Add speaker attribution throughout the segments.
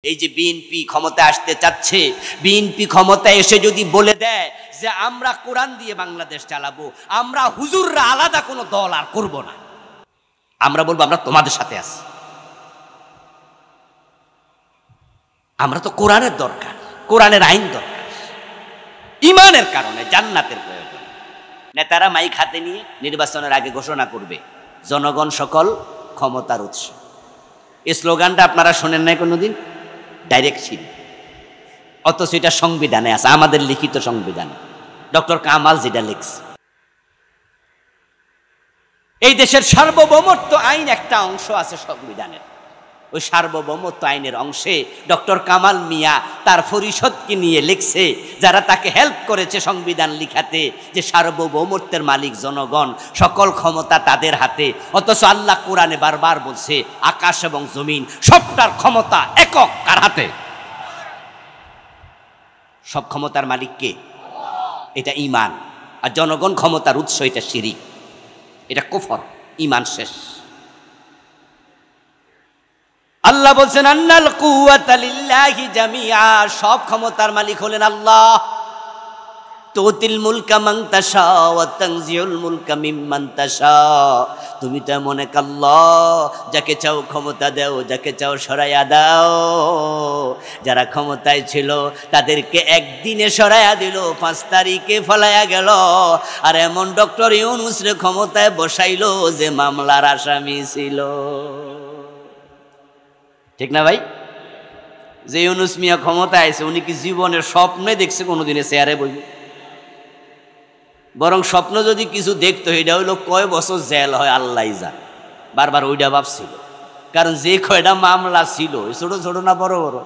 Speaker 1: এই যে বিএনপি ক্ষমতা আসতে চাচ্ছে, বিএনপি ক্ষমতা এসে যদি বলে দেয় যে আমরা কোরআন দিয়ে বাংলাদেশ চালাবো, আমরা হুজুররা আলাদা কোনো দল আর করব না, আমরা বলবো আমরা তোমাদের সাথে আছি। আমরা তো কোরআনের দরকার, কোরআনের আইন দরকার, ইমানের কারণে, জান্নাতের প্রয়োজন। নেতারা মাইক হাতে নিয়ে নির্বাচনের আগে ঘোষণা করবে জনগণ সকল ক্ষমতার উৎস। এই স্লোগানটা আপনারা শোনেন নাই কোনোদিন? ডাইরেক্ট ছিল, অথচ এটা সংবিধানে আছে, আমাদের লিখিত সংবিধানে ডক্টর কামাল যেটা লিখছে। এই দেশের সার্বভৌমত্ব আইন একটা অংশ আছে সংবিধানের, ওই সার্বভৌমত্ব আইনের অংশে ডক্টর কামাল মিয়া তার পরিষদকে নিয়ে লিখছে, যারা তাকে হেল্প করেছে সংবিধান লিখাতে, যে সার্বভৌমত্বের মালিক জনগণ, সকল ক্ষমতা তাদের হাতে। অথচ আল্লাহ কোরআনে বারবার বলছে আকাশ এবং জমিন সবটার ক্ষমতা একক কার হাতে? সব ক্ষমতার মালিক কে? এটা ঈমান। আর জনগণ ক্ষমতার উৎস, এটা শিরিক, এটা কুফর, ঈমান শেষ। আল্লাহ বলছেন আন্নাল কুওয়াতা লিল্লাহি জামিআ, সব ক্ষমতার মালিক হলেন আল্লাহ। তুতিল মুলকা মান তাশা ওয়া তানজিউল মুলকা মিম্মান তাশা, তুমি তো মনে আল্লাহ, যাকে চাও ক্ষমতা দাও, যাকে চাও সরাইয়া দাও। যারা ক্ষমতায় ছিল তাদেরকে একদিনে সরাইয়া দিল, 5 তারিখে ফলাইয়া গেল। আর এমন ডক্টর ইউনূসরে ক্ষমতায় বসাইলো যে মামলার আসামি ছিল। ঠিক না ভাই? যে ইউনূস মিয়া ক্ষমতায় আছে, উনি কি জীবনের স্বপ্নে দেখছে কোনোদিনে চেয়ারে বইবে? বরং স্বপ্ন যদি কিছু দেখতো, এটা হইলো কয় বছর জেল হয় আল্লাহ জান। বারবার ওইটা ভাবছিল, কারণ যে কয়টা মামলা ছিল, ছোট ছোট না বড় বড়,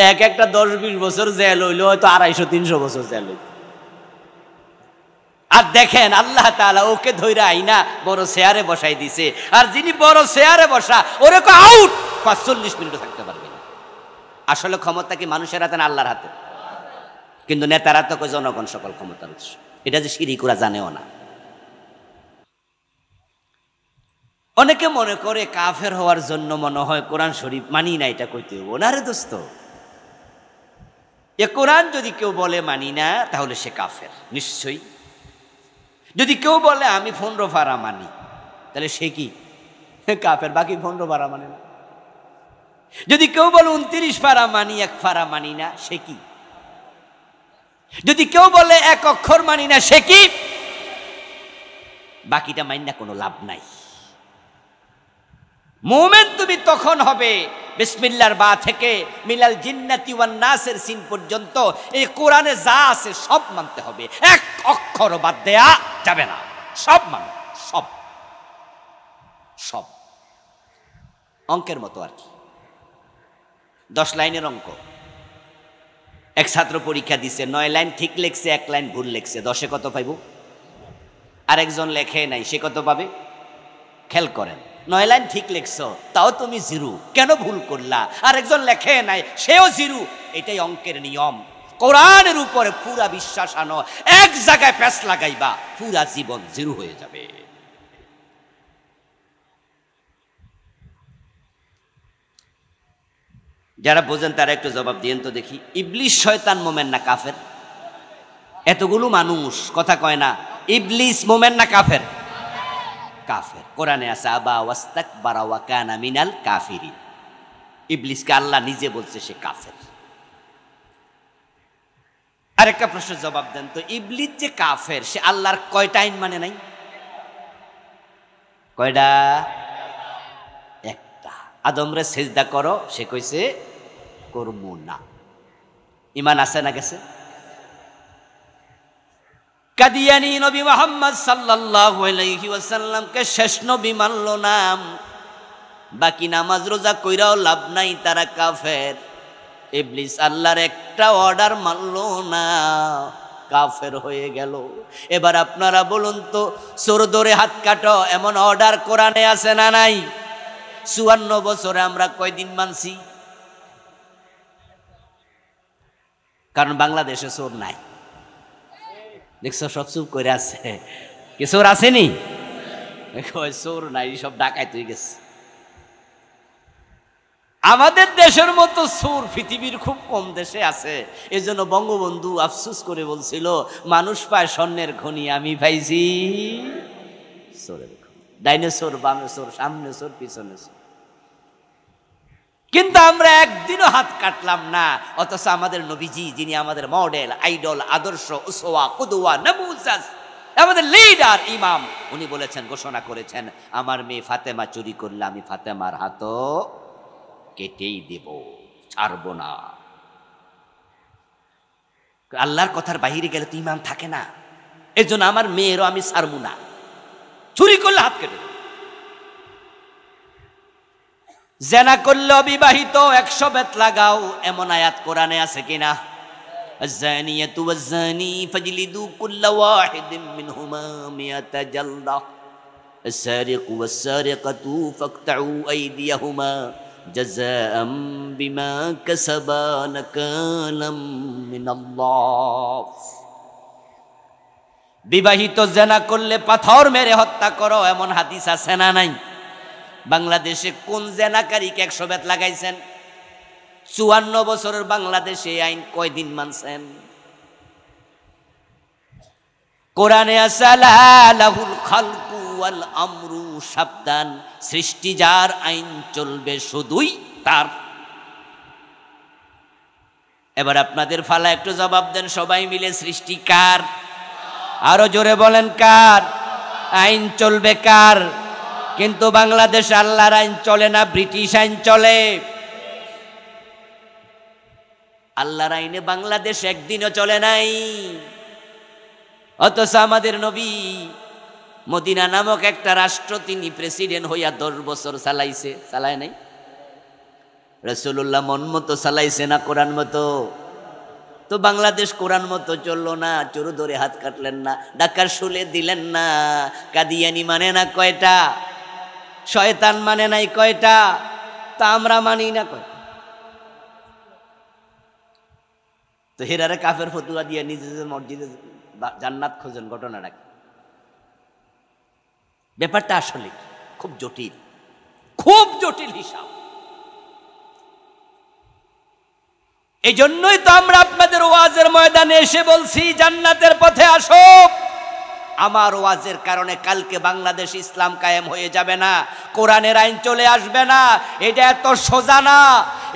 Speaker 1: এক একটা 10-20 বছর জেল হইলো, হয়তো 250-300 বছর জেল হইল। আর দেখেন আল্লাহ তাআলা ওকে ধইরা আইনা বড় চেয়ারে বসাই দিছে। আর যিনি বড় চেয়ারে বসা, ওরে কো আউট, 45 মিনিটও থাকতে পারবে না। আসলে ক্ষমতা কি মানুষের হাতে না আল্লাহর হাতে? কিন্তু নেতারা তো কয় জনগণ সকল ক্ষমতার উৎস। এটা যে শিরিক, ওরা জানেও না। অনেকে মনে করে কাফের হওয়ার জন্য মনে হয় কোরআন শরীফ মানি না, এটা কইতে হবো না। রে দোস্ত, এ কোরআন যদি কেউ বলে মানি না, তাহলে সে কাফের নিশ্চয়ই। যদি কেউ বলে আমি 15 পারা মানি, তাহলে সে কি কাফের? বাকি 15 পারা মানে না। যদি কেউ বলে 29 পারা মানি, 1 পারা মানি না, সে কি? যদি কেউ বলে 1 অক্ষর মানি না, সে কি? বাকিটা মানি না, কোনো লাভ নাই। মুমিন তুমি তখন হবে বিসমিল্লাহর বা থেকে মিলাল জিন্নাতি ওয়ান নাসের সিন পর্যন্ত এই কোরআনে যা আছে সব মানতে হবে, 1 অক্ষর বাদ দেয়া যাবে না। সব মানে সব, সব অঙ্কের মতো আর কি। 10 লাইনের অঙ্ক। এক ছাত্র পরীক্ষা দিছে, 9 লাইন ঠিক লিখছে, 1 লাইন ভুল লিখছে, 10-এ কত পাইব? আরেকজন লেখে নাই, সে কত পাবে? খেয়াল করেন, 9 লাইন ঠিক লিখছো, তাও তুমি 0, কেন ভুল করলা? আরেকজন লেখে নাই, সেও 0। এটাই অঙ্কের নিয়ম। কোরআনের উপরে পুরা বিশ্বাস আনো, এক জায়গায় প্যাঁচ লাগাইবা, পুরা জীবন 0 হয়ে যাবে। যারা বোঝেন তারা একটু জবাব দিয়েন তো দেখি, ইবলিস শয়তান মোমেন না কাফের? এতগুলো মানুষ কথা কয় না, ইবলিস মোমেন না কাফের? কাফের। কোরআনে আছে আবা ওয়াস্তাকবারা ওয়া কানা মিনাল কাফিরিন। ইবলিসকে আল্লাহ নিজে বলছে সে কাফের। আরেকটা প্রশ্নের জবাব দেন তো, ইবলিস যে কাফের, সে আল্লাহর কয়টা আইন মানে নাই? কয়টা? একটা। আদমরে সিজদা করো, সে কইছে করবো না। ঈমান আছে না গেছে? কাদিয়ানী নবী মুহাম্মদ সাল্লাল্লাহু আলাইহি ওয়াসাল্লামকে শেষ নবী মানলো না, বাকি নামাজ রোজা কইরাও লাভ নাই, তারা কাফের। ইবলিস আল্লাহর একটা অর্ডার মানলো না, কাফের হয়ে গেল। এবার আপনারা বলুন তো, চোর ধরে হাত কাটো, এমন অর্ডার কোরআনে আছে না নাই? 54 বছরে আমরা কয়দিন মানছি? কারণ বাংলাদেশে চোর নাই। দেখছো, সব চুপ করে আছে। কি চোর আসেনি? চোর নাই, সব ডাকাইত হয়ে গেছে। আমাদের দেশের মতো সুর পৃথিবীর খুব কম দেশে আছে। এজন্য বঙ্গবন্ধু আফসোস করে বলছিল, মানুষ পায় স্বর্ণের খনি, আমি পাইছি সোরের খনি। ডাইনোসর, বামে সোর, সামনে সোর, পিছনে সোর। কিন্তু আমরা একদিনও হাত কাটলাম না। অথচ আমাদের নবীজি, যিনি আমাদের মডেল, আইডল, আদর্শ, উসওয়া, কুদওয়া, নামুজাজ, আমাদের লিডার, ইমাম, উনি বলেছেন, ঘোষণা করেছেন, আমার মেয়ে ফাতেমা চুরি করলে আমি ফাতেমার হাতও কেটেই দেব, ছাড়বো না। আল্লাহর কথার বাহিরে গেলে তো ইমান থাকে না। এজন্য আমার মেয়েরও আমি ছাড়বো না, চুরি করলে হাত কেটে দেব। জেনা করলে অবিবাহিত 100 বেত লাগাও, এমন আয়াত কোরআনে আছে কিনা? আয-যানিয়াতু ওয়াজ-যানি ফাজলিদু কুল্লা ওয়াহিদিন মিনহুমা মিয়াতা জালদা, আস-সারিকু ওয়াস-সারিকাতু ফাকতাউ আইদিয়াহুমা জাযাআম বিমা কাসাবা নাকালাম মিনাল্লাহ। বিবাহিত জেনা করলে পাথর মেরে হত্যা করো, এমন হাদিস আছে না নাই? বাংলাদেশে কোন জেনাকারীকে 100 বেত লাগাইছেন? 54 বছরের বাংলাদেশে আইন কয়দিন মানছেন? কোরআনে আছে লাহুল খালকু ওয়াল আমরু, সাবধান, সৃষ্টি যার, আইন চলবে শুধুই তার। এবার আপনাদের ফালা একটু জবাব দেন, সবাই মিলে, সৃষ্টি কার? আরো জোরে বলেন, কার? আইন চলবে কার? কিন্তু বাংলাদেশে আল্লাহর আইন চলে না, ব্রিটিশ আইন চলে। আল্লাহর আইনে বাংলাদেশ একদিনও চলে নাই। অথচ আমাদের নবী মদিনা নামক একটা রাষ্ট্র তিনি প্রেসিডেন্ট হইয়া 10 বছর চালাইছে, চালায় নাই? রাসূলুল্লাহ মন মতো চালাইছে না কোরআন মতো? তো বাংলাদেশ কোরআন মতো চললো না, চোর ধরে হাত কাটলেন না, ডাকার শুলে দিলেন না, কাদিয়ানি মানে না কয়টা, শয়তান মানে নাই কয়টা, তা আমরা মানি না কয়টা। তো হেরারে কাফের ফতুয়া দিয়ে নিজেদের মসজিদে জান্নাত খোঁজেন, ঘটনাটা কি? ব্যাপারটা আসলে খুব জটিল, খুব জটিল হিসাব। এই জন্যই তো আমরা আপনাদের ওয়াজের ময়দানে এসে বলছি, জান্নাতের পথে আসো। আমার ওয়াজের কারণে কালকে বাংলাদেশ ইসলাম কায়েম হয়ে যাবে না, কোরআনের আইন চলে আসবে না, এটা এত সোজা না।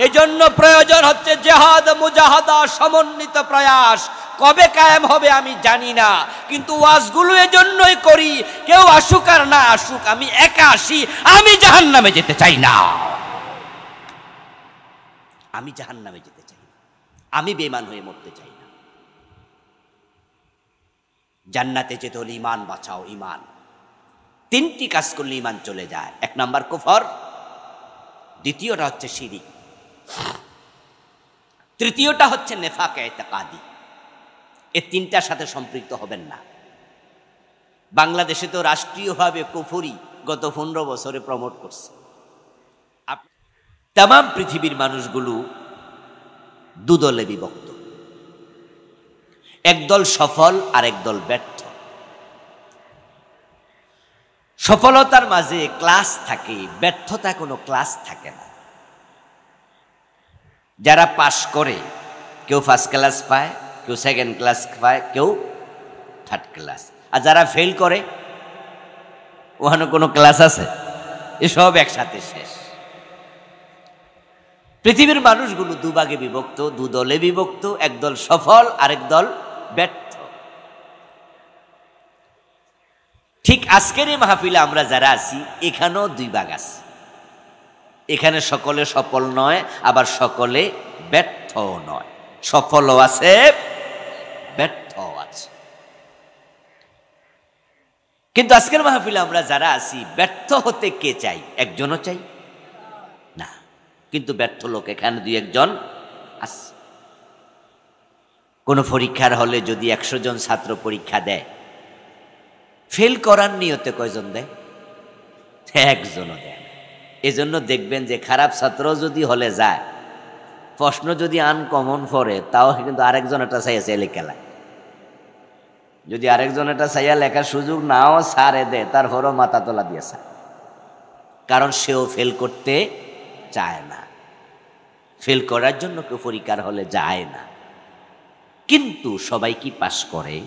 Speaker 1: এজন্য প্রয়োজন হচ্ছে জিহাদ, মুজাহাদা, সমন্বিত প্রয়াস। কবে কায়েম হবে আমি জানি না, কিন্তু ওয়াজগুলো এজন্যই করি, কেউ আসুক আর না আসুক, আমি একা আসি, আমি জাহান্নামে যেতে চাই না, আমি জাহান্নামে যেতে চাই না, আমি বেঈমান হয়ে মরতে চাই না। জান্নাতে যেতে হলে ইমান বাঁচাও, ইমান। 3টি কাজ করলে ইমান চলে যায়। 1 নাম্বার কুফর, দ্বিতীয়টা হচ্ছে শিরিক, তৃতীয়টা হচ্ছে নেফাক ইতিকাদি। এই 3টার সাথে সম্পৃক্ত হবেন না। বাংলাদেশে তো রাষ্ট্রীয়ভাবে কুফরি গত 15 বছরে প্রমোট করছে। তামাম পৃথিবীর মানুষগুলো দুদলে বিভক্ত, একদল সফল আর একদল ব্যর্থ। সফলতার মাঝে ক্লাস থাকে, ব্যর্থতা কোনো ক্লাস থাকে না। যারা পাশ করে, কেউ 1st ক্লাস পায়, কেউ 2nd ক্লাস পায়, কেউ 3rd ক্লাস। আর যারা ফেল করে, ওখানে কোনো ক্লাস আছে? এসব একসাথে শেষ। পৃথিবীর মানুষগুলো দুভাগে বিভক্ত, দুদলে বিভক্ত, একদল সফল আর একদল ব্যর্থ। ঠিক আজকের এই মাহফিলে আমরা যারা আছি, এখানেও 2 ভাগ আছে। এখানে সকলে সফল নয়, আবার সকলে ব্যর্থও নয়। সফলও আছে, ব্যর্থও আছে। কিন্তু আজকের মাহফিলে আমরা যারা আছি, ব্যর্থ হতে কে চাই? একজনও চাই না, কিন্তু ব্যর্থ লোক এখানে 2-1 জন আছে। কোন পরীক্ষার হলে যদি 100 জন ছাত্র পরীক্ষা দেয়, ফেল করার নিয়তে কয়জন দেয়? 1 জনও দেয় না। এজন্য দেখবেন যে খারাপ ছাত্র যদি হলে যায়, প্রশ্ন যদি আনকমন পড়ে, তাও কিন্তু আরেকজন এটা চাইয়া চাইলে খেলায়। যদি আরেকজন এটা চাইয়া লেখার সুযোগ নাও ছাড়ে দেয়, তারপরও মাথা তোলা দিয়েছে, কারণ সেও ফেল করতে চায় না। ফেল করার জন্য কেউ পরীক্ষার হলে যায় না, কিন্তু সবাই কি পাস করে?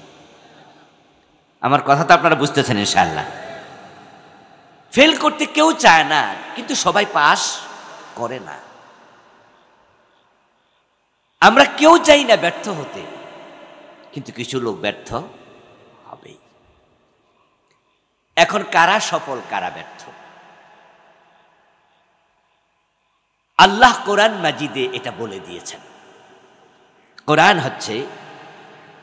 Speaker 1: আমার কথা তো আপনারা বুঝতেছেন ইনশাআল্লাহ। ফেল করতে কেউ চায় না, কিন্তু সবাই পাস করে না। আমরা কেউ চাই না ব্যর্থ হতে, কিন্তু কিছু লোক ব্যর্থ হবে। এখন কারা সফল কারা ব্যর্থ? আল্লাহ কোরআন মাজিদে এটা বলে দিয়েছেন। কোরআন হচ্ছে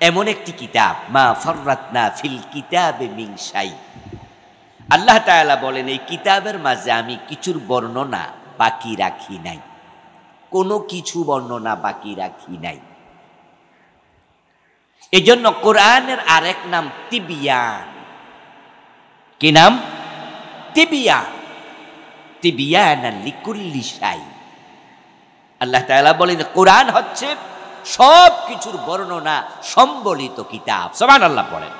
Speaker 1: এমন একটি কিতাব, মা ফাররাতনা ফিল কিতাবে মিন শাই। আল্লাহ তাআলা বলেন এই কিতাবের মাঝে আমি কিছুর বর্ণনা বাকি রাখি নাই, কোনো কিছু বর্ণনা বাকি রাখি নাই। এজন্য কোরআনের আরেক নাম তিবিয়ান। কি নাম? তিবিয়ান। তিবিয়ানান লিকুল্লি শাই। আল্লাহ তাআলা বলেন কোরআন হচ্ছে সব কিছুর বর্ণনা সম্বলিত কিতাব। সুবহানাল্লাহ পড়েন।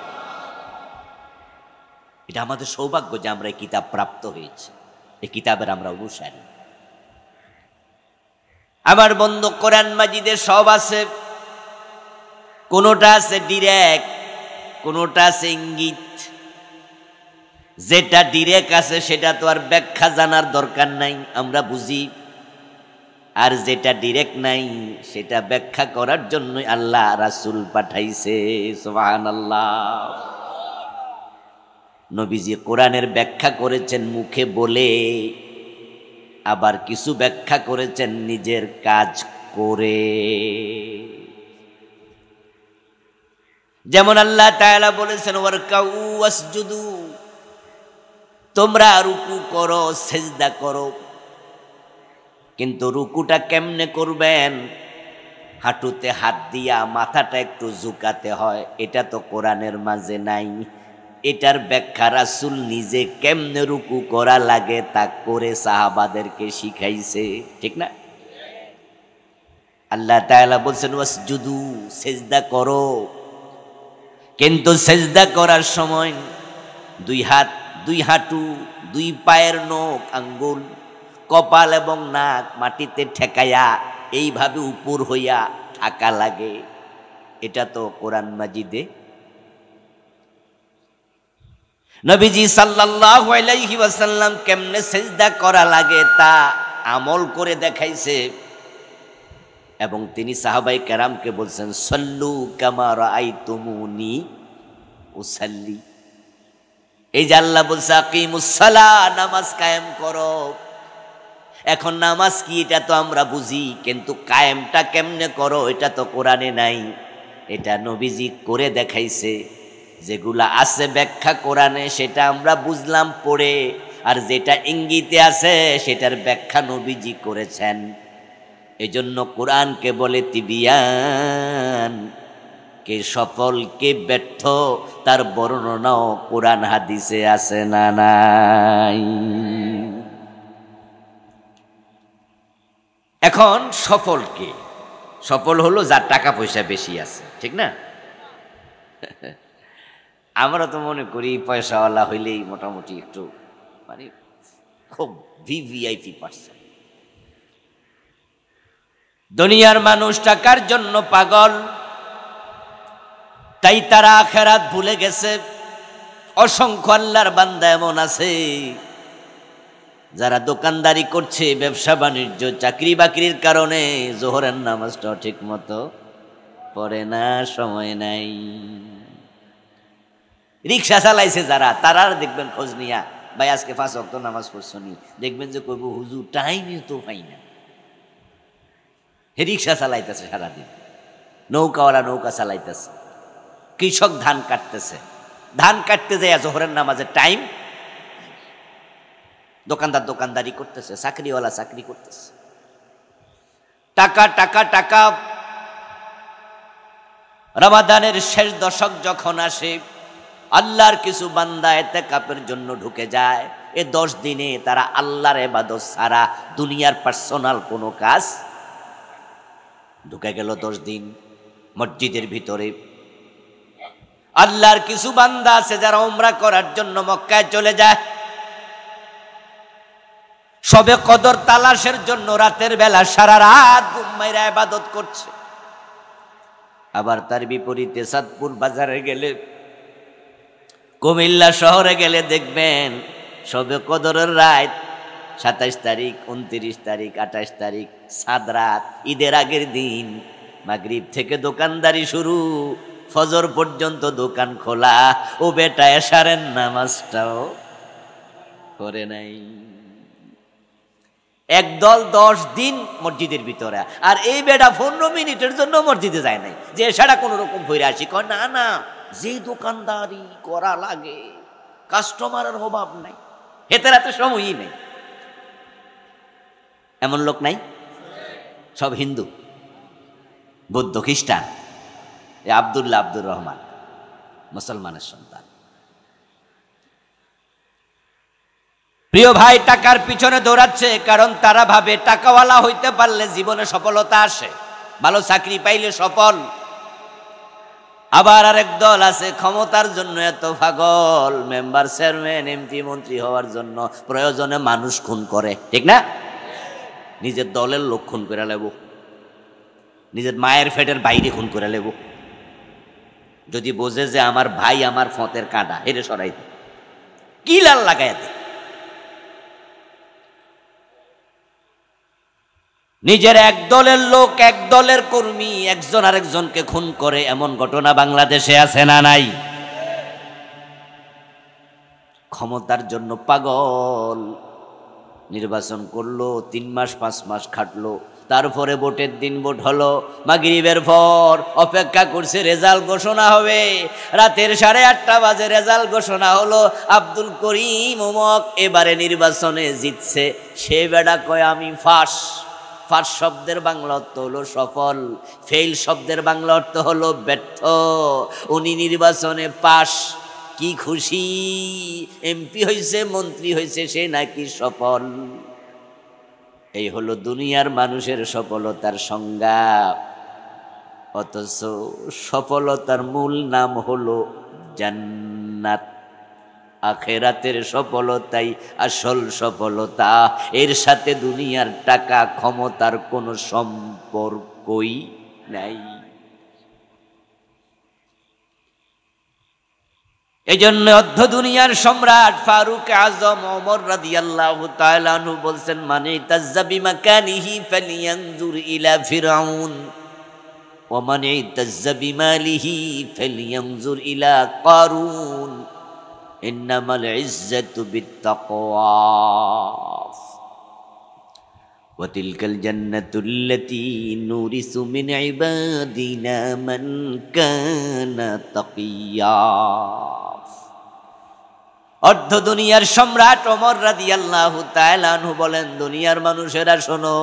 Speaker 1: এটা আমাদের সৌভাগ্য যে আমরা এই কিতাব প্রাপ্ত হয়েছি, এই কিতাবের আমরা অনুসারী। আমার বন্ধু, কোরআন মাজিদে সব আছে। কোনোটা আছে ডিরেক্ট, কোনোটা আছে ইঙ্গিত। যেটা ডিরেক্ট আছে সেটা তো আর ব্যাখ্যা জানার দরকার নাই, আমরা বুঝি। আর যেটা ডিরেক্ট নাই সেটা ব্যাখ্যা করার জন্য আল্লাহ রাসূল পাঠাইছে। সুবহানাল্লাহ। নবীজি কোরআনের ব্যাখ্যা করেছেন মুখে বলে, আবার কিছু ব্যাখ্যা করেছেন নিজের কাজ করে। যেমন আল্লাহ তাআলা বলেছেন ওয়ারকাউ ওয়াসজুদু, তোমরা রুকু করো, সেজদা করো। কিন্তু রুকুটা কেমনে করবেন? হাঁটুতে হাত দিয়া মাথাটা একটু ঝুঁকাতে হয়, এটা তো কোরআনের মাঝে নাই। এটার ব্যাখ্যা রাসূল নিজে কেমনে রুকু করা লাগে তা করে সাহাবাদেরকে শিখাইছে, ঠিক না? আল্লাহ তাআলা বলছেন ওয়াসজুদু, সেজদা করো। কিন্তু সেজদা করার সময় দুই হাত, দুই হাঁটু, দুই পায়ের নখ, আঙ্গুল, কপাল এবং নাক মাটিতে ঠেকাইয়া এইভাবে উপর হইয়া থাকা লাগে। এটা তো কোরআন মাজিদে নবীজি সাল্লাল্লাহু আলাইহি ওয়াসাল্লাম কেমনে সিজদা করা লাগে তা আমল করে দেখাইছে। এবং তিনি সাহাবায়ে কেরামকে বলছেন সল্লু কামা রাআইতুমুনি উসাল্লি। এই যে আল্লাহ বলছে আকিমুস সালাহ, নামাজ কায়েম করো। এখন নামাজ কি এটা তো আমরা বুঝি, কিন্তু কায়েমটা কেমনে করো এটা তো কোরআনে নাই। এটা নবীজি করে দেখাইছে। যেগুলা আছে ব্যাখ্যা কোরআনে সেটা আমরা বুঝলাম পড়ে, আর যেটা ইঙ্গিতে আছে সেটার ব্যাখ্যা নবীজি করেছেন। এজন্য কোরআনকে বলে তিবিয়ান। কে সফল কে ব্যর্থ তার বর্ণনাও কোরআন হাদিসে আছে না নাই? এখন সফল কে? সফল হলো যার টাকা পয়সা বেশি আছে, ঠিক না? আমরা তো মনে করি পয়সাওয়ালা হইলেই মোটামুটি একটু মানে খুব ভিভিআইপি পার্সন। দুনিয়ার মানুষ টাকার জন্য পাগল, তাই তারা আখিরাত ভুলে গেছে। অসংখ্য আল্লাহর বান্দা এমন আছে যারা দোকানদারি করছে, ব্যবসা বাণিজ্য, চাকরি বাকরির কারণে জোহরের নামাজটা ঠিক মতো পড়ে না, সময় নাই। রিক্সা চালাইছে যারা, তারা দেখবেন খোঁজ নিয়া, ভাই আজকে 5 ওয়াক্ত নামাজ পড়ছো নি? দেখবেন যে কইব হুজুর টাইমই তো পাই না। হে রিক্সা চালাইতেছে সারাদিন, নৌকাওয়ালা নৌকা চালাইতেছে, কৃষক ধান কাটতেছে, ধান কাটতে যায় জোহরের নামাজের টাইম। দোকানদার দোকানদারি করতেছে, চাকরিওয়ালা চাকরি করতেছে। টাকা টাকা টাকা। রমাদানের শেষ দশক যখন আসে, আল্লাহর কিছু বান্দা ইতিকাফের জন্য ঢুকে যায়। এ 10 দিনে তারা আল্লাহর ইবাদত ছাড়া দুনিয়ার পার্সোনাল কোনো কাজ। ঢুকে গেল 10 দিন মসজিদের ভিতরে। আল্লাহর কিছু বান্দা আছে যারা উমরা করার জন্য মক্কায় চলে যায়। শবে কদর তালাশের জন্য রাতের বেলা সারা রাত ঘুম মাইরা ইবাদত করছে। আবার তার বিপরীতে চাঁদপুর বাজারে গেলে, কুমিল্লা শহরে গেলে দেখবেন শবে কদরের রাত 27 তারিখ, 29 তারিখ, 28 তারিখ, সাত রাত, ঈদের আগের দিন মাগরিব থেকে দোকানদারি শুরু, ফজর পর্যন্ত দোকান খোলা। ও বেটা এশারের নামাজটাও করে নাই। একদল 10 দিন মসজিদের ভিতরে, আর এই বেটা 15 মিনিটের জন্য মসজিদে যায় নাই, যে এশারা কোন রকম ভরে আসি। কয় না না, যে দোকানদারি করা লাগে, কাস্টমারের অভাব নাই, হেতে রাতে সময়ই নেই। এমন লোক নাই? সব হিন্দু, বৌদ্ধ, খ্রিস্টান। আব্দুল্লাহ আব্দুর রহমান মুসলমানের সন্তান। প্রিয় ভাই, টাকার পিছনে দৌড়াচ্ছে কারণ তারা ভাবে টাকাওয়ালা হইতে পারলে জীবনে সফলতা আসে, ভালো চাকরি পাইলে সফল। আবার আরেক দল আছে ক্ষমতার জন্য এত পাগল, মেম্বার, চেয়ারম্যান, এমপি, মন্ত্রী হওয়ার জন্য প্রয়োজনে মানুষ খুন করে, ঠিক না? নিজের দলের লোক খুন করে লেব, নিজের মায়ের ফেটের বাইরে খুন করে লেব, যদি বোঝে যে আমার ভাই আমার ফতের কাঁটা, হেরে সরাই দে, কি লাল লাগাই দে। নিজের এক দলের লোক, এক দলের কর্মী একজন আরেকজনকে খুন করে, এমন ঘটনা বাংলাদেশে আছে না নাই? ক্ষমতার জন্য পাগল, নির্বাচন করলো, 3 মাস 5 মাস খাটলো, তারপরে ভোটের দিন ভোট হলো, মাগরিবের পর অপেক্ষা করছে রেজাল্ট ঘোষণা হবে। রাতের 8:30 বাজে রেজাল্ট ঘোষণা হলো, আব্দুল করিম ওমক এবারে নির্বাচনে জিতছে। সে বেটা কয় আমি ফাঁস। ফাঁস শব্দের বাংলা অর্থ হলো সফল, ফেল শব্দের বাংলা অর্থ হলো ব্যর্থ। উনি নির্বাচনে পাস, কি খুশি, এমপি হয়েছে, মন্ত্রী হয়েছে, সে নাকি সফল। এই হলো দুনিয়ার মানুষের সফলতার সংজ্ঞা। অথচ সফলতার মূল নাম হলো জান্নাত। আখেরাতের সফলতাই আসল সফলতা, এর সাথে দুনিয়ার টাকা ক্ষমতার কোনো সম্পর্কই নাই। এই জন্য অর্ধ দুনিয়ার সম্রাট ফারুক আজম ওমর রাদিয়াল্লাহু তাআলা আনহু বলছেন, মানে তাজ্জাবি মাকানিহি ফালিয়ানজুর ইলা ফিরাউন ওয়া মানে তাজ্জাবি মালিহি ফালিয়ানজুর ইলা কারুন, ইন্নামাল ইজ্জাতু বিত্তাকওয়া ওয়া তিলকাল জান্নাতুল্লাতী নুরিসু মিন ইবাদিনা মান কানা তাকিয়্যা। অর্ধ দুনিয়ার সম্রাট ওমর রাদিয়াল্লাহু তাআলা আনহু বলেন, দুনিয়ার মানুষেরা শোনো,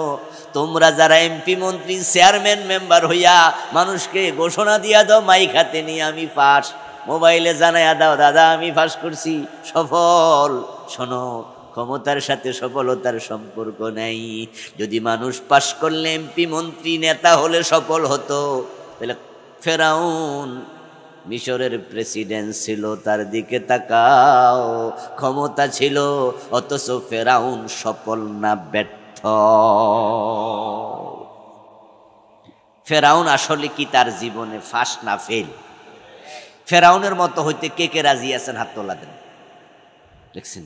Speaker 1: তোমরা যারা এমপি, মন্ত্রী, চেয়ারম্যান, মেম্বার হইয়া মানুষকে ঘোষণা দিয়া দাও মাইক হাতে নিয়ে আমি পাস, মোবাইলে জানাইয়া দাও দাদা আমি পাস করছি, সফল। শোনো, ক্ষমতার সাথে সফলতার সম্পর্ক নাই। যদি মানুষ পাস করলে এমপি, মন্ত্রী, নেতা হলে সফল হতো, তাহলে ফেরাউন মিশরের প্রেসিডেন্ট ছিল, তার দিকে তাকাও, ক্ষমতা ছিল, অথচ ফেরাউন সফল না ব্যর্থ? ফেরাউন আসলে কি তার জীবনে ফাঁস না ফেল? ফেরাউনের মতো হইতে কে কে রাজি আছেন? হাত তোলা দেন। দেখছেন,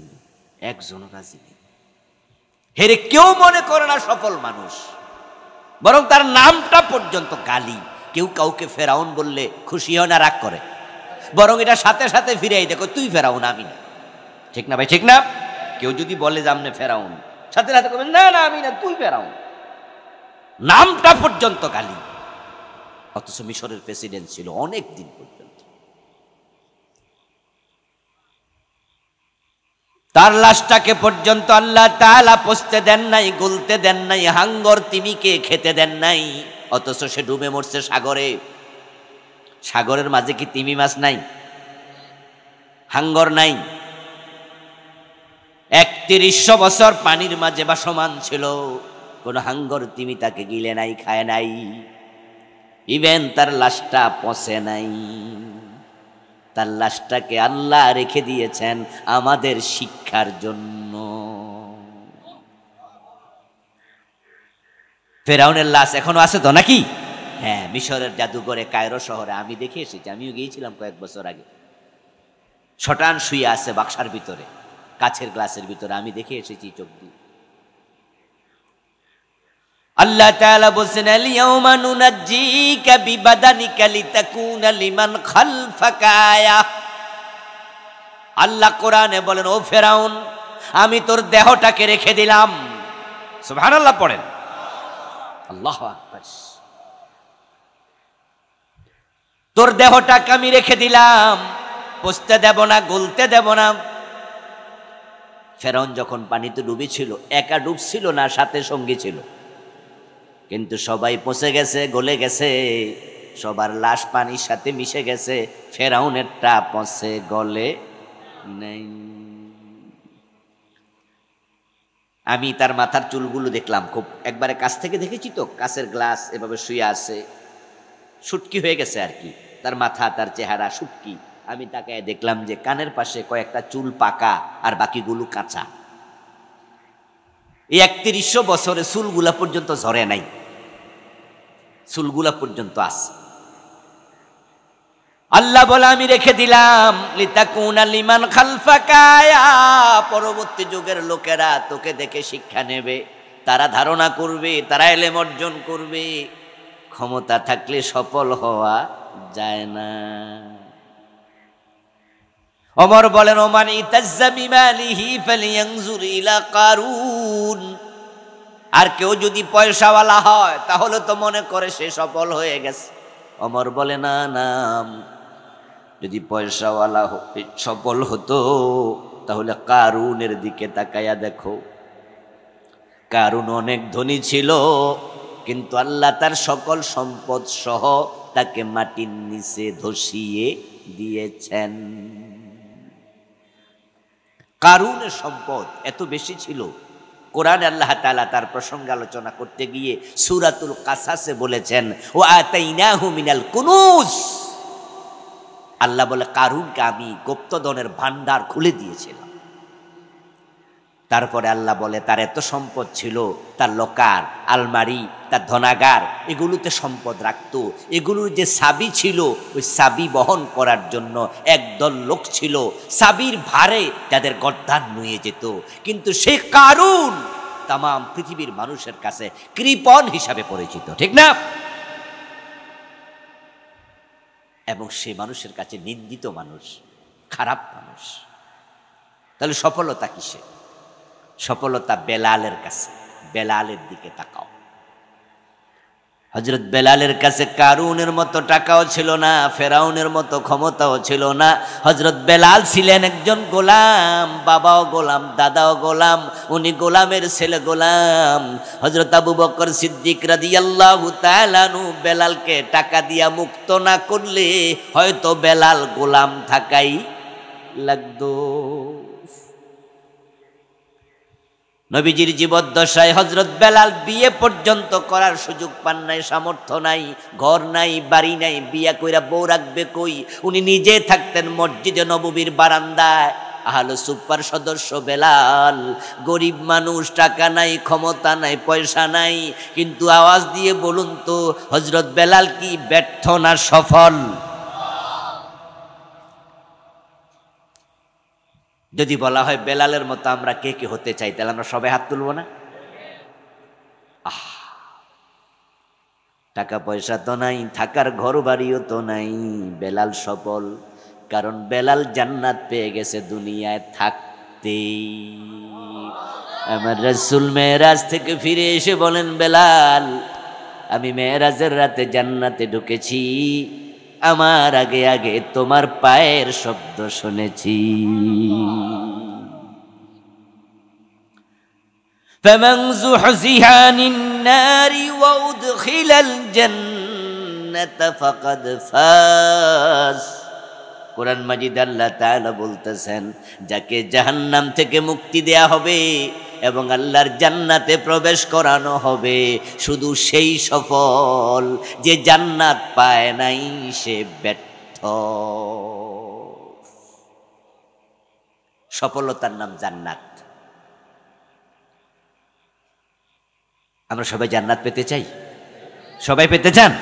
Speaker 1: একজনও রাজি নেই। হেরে কেউ মনে করে না সফল মানুষ, বরং তার নামটা পর্যন্ত গালি। কেউ কাউকে ফেরাউন বললে খুশি হয় না, রাগ করে, বরং এটা সাথে সাথে ফিরাই দেখো তুই ফেরাউন আমি না। ঠিক না ভাই, ঠিক না? কেউ যদি বলে যে আমনে ফেরাউন, সাথে সাথে করবেন না না আমি না, তুই ফেরাউন, নামটা পর্যন্ত গালি। অথচ মিশরের প্রেসিডেন্ট ছিল অনেক দিন পর্যন্ত। তার লাশটাকে পর্যন্ত আল্লাহ তাআলা পচতে দেন নাই, গলতে দেন নাই, হাঙ্গর তিমিকে খেতে দেন নাই, অথচ সে ডুবে মরছে সাগরে। সাগরের মাঝে কি তিমি মাছ নাই? হাঙ্গর নাই? ৩১০০ বছর পানির মাঝে বাসমান ছিল, কোন হাঙ্গর তিমি তাকে গিলে নাই, খায় নাই, ইভেন তার লাশটা পচে নাই। তার লাশটাকে আল্লাহ রেখে দিয়েছেন আমাদের শিক্ষার জন্য। ফেরাউনের লাশ এখনো আছে তো নাকি? হ্যাঁ, মিশরের জাদুঘরে কায়রো শহরে আমি দেখে এসেছি, আমিও গিয়েছিলাম কয়েক বছর আগে। শটান শুয়ে আছে বাক্সার ভিতরে, কাছের গ্লাসের ভিতরে, আমি দেখে এসেছি চোখ দিয়ে। আল্লাহ তাআলা বলছেন আল-ইয়াওমা নুনাজ্জিকা বিবাদানিকা লিতাকুনা লিমান খালফাকা আয়া। আল্লাহ কোরআনে বলেন, ও ফেরাউন, আমি তোর দেহটাকে রেখে দিলাম। সুবহানাল্লাহ পড়েন, আল্লাহু আকবার। তোর দেহটাকে আমি রেখে দিলাম, পচতে দেব না, গলতে দেব না। ফেরাউন যখন পানিতে ডুবেছিল, একা ডুবছিল না, সাথে সঙ্গী ছিল, কিন্তু সবাই পচে গেছে, গলে গেছে, সবার লাশ পানির সাথে মিশে গেছে, ফেরাউনেরটা পচে গলে নেই। আমি তার মাথার চুলগুলো দেখলাম, খুব একবারে কাছ থেকে দেখেছি তো, কাছের গ্লাস এভাবে শুয়ে আছে, শুটকি হয়ে গেছে আর কি, তার মাথা, তার চেহারা শুটকি। আমি তাকে দেখলাম যে কানের পাশে কয়েকটা চুল পাকা আর বাকিগুলো কাঁচা। এই ৩১০০ বছরে চুলগুলা পর্যন্ত ঝরে নাই, চুলগুলা পর্যন্ত আছে। আল্লাহ বলে আমি রেখে দিলাম লিতাকুনা লিমান খালফাকা আয়া, পরবর্তী যুগের লোকেরা তোকে দেখে শিক্ষা নেবে, তারা ধারণা করবে, তারা ইলম অর্জন করবে। ক্ষমতা থাকলে সফল হওয়া যায় না। ওমর বলেন, ওমান ইতাজ্জা বিমালিহি ফালিয়ানজুর ইলা কারুন। আর কেউ যদি পয়সাওয়ালা হয় তাহলে তো মনে করে সে সফল হয়ে গেছে। ওমর বলে, না না, যদি পয়সাওয়ালা সফল হতো তাহলে কারুনের দিকে তাকায়া দেখো। কারুন অনেক ধনী ছিল, কিন্তু আল্লাহ তার সকল সম্পদ সহ তাকে মাটির নিচে ধসিয়ে দিয়েছেন। কারুনের সম্পদ এত বেশি ছিল, কোরআনে আল্লাহ তাআলা তার প্রসঙ্গে আলোচনা করতে গিয়ে সূরাতুল কাসাসে বলেছেন, ওয়া আতাইনাহু মিনাল কুনুজ। আল্লাহ বলে, কারুনকে আমি গুপ্তধনের ভান্ডার খুলে দিয়েছিলাম। তারপরে আল্লাহ বলে, তার এত সম্পদ ছিল, তার লকার, আলমারি, তার ধনাগার, এগুলোতে সম্পদ রাখতো। এগুলোর যে চাবি ছিল, ওই চাবি বহন করার জন্য একদল লোক ছিল, চাবির ভারে যাদের গর্দান নুয়ে যেত। কিন্তু সে কারুন তাম পৃথিবীর মানুষের কাছে কৃপণ হিসাবে পরিচিত, ঠিক না? এবং সে মানুষের কাছে নিন্দিত মানুষ, খারাপ মানুষ। তাহলে সফলতা কিসে? সফলতা বেলালের কাছে। বেলালের দিকে তাকাও। হযরত বেলালের কাছে কারুনের মতো টাকাও ছিল না, ফেরাউনের মতো ক্ষমতাও ছিল না। হযরত বেলাল ছিলেন একজন গোলাম, বাবাও গোলাম, দাদাও গোলাম, উনি গোলামের ছেলে গোলাম। হযরত আবু বকর সিদ্দিক রাদিয়াল্লাহু তাআলা আনহু বেলালকে টাকা দিয়া মুক্ত না করলে হয়তো বেলাল গোলাম থাকাই লাগতো। নবীজির জীবদ্দশায় হযরত বেলাল বিয়ে পর্যন্ত করার সুযোগ পান নাই, সামর্থ্য নাই, ঘর নাই, বাড়ি নাই, বিয়া কইরা বউ রাখবে কই? উনি নিজে থাকতেন মসজিদে নববীর বারান্দায়। আহলে সুপার সদস্য বেলাল, গরিব মানুষ, টাকা নাই, ক্ষমতা নাই, পয়সা নাই, কিন্তু আওয়াজ দিয়ে বলুন তো, হযরত বেলাল কি ব্যর্থ না সফল? যদি বলা হয় বেলালের মতো আমরা কে কে হতে চাই, তাহলে আমরা সবাই হাত তুলব না? টাকা পয়সা তো নাই, থাকার ঘর বাড়িও তো নাই, বেলাল সফল, কারণ বেলাল জান্নাত পেয়ে গেছে দুনিয়ায় থাকতে। আমার রাসূল মেরাজ থেকে ফিরে এসে বলেন, বেলাল, আমি মেরাজের রাতে জান্নাতে ঢুকেছি, আমার আগে আগে তোমার পায়ের শব্দ শুনেছি। فمن زحزح عن النار وأدخل الجنة فقد فاز। কোরআন মাজিদ আল্লাহ তাআলা বলতেছেন, যাকে জাহান্নাম থেকে মুক্তি দেয়া হবে এবং আল্লাহর জান্নাতে প্রবেশ করানো হবে, শুধু সেই সফল, যে জান্নাত পায় নাই সে ব্যর্থ। সফলতার নাম জান্নাত। আমরা সবাই জান্নাত পেতে চাই? সবাই পেতে চান?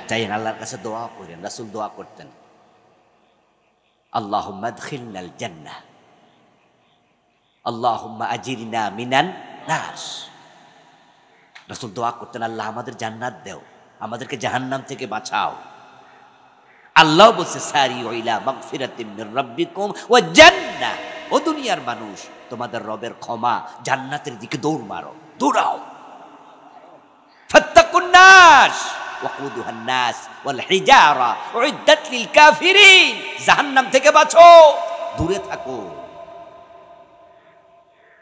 Speaker 1: চাইেন, আল্লাহর কাছে দোয়া করেন। রাসূল দোয়া করতেন, আল্লাহুম্মা আদখিলনাল জান্নাহ, আল্লাহুম্মা আজিরনা মিনান নাস। রাসূল দোয়া করতেন, আল্লাহ আমাদের জান্নাত দাও, আমাদেরকে জাহান্নাম থেকে বাঁচাও। আল্লাহ বলছে, সারিউ ইলা মাগফিরাতিম মির রাব্বিকুম ওয়া জান্নাহ, ও দুনিয়ার মানুষ, তোমাদের রবের ক্ষমা, জান্নাতের দিকে দৌড় মারো, দৌড়াও। ফাত্তাকুন নাস ওয়াকুদুহান নাস ওয়াল হিজারা উইদ্দাত লিল কাফিরিন, জাহান্নাম থেকে বাঁচো, দূরে থাকো।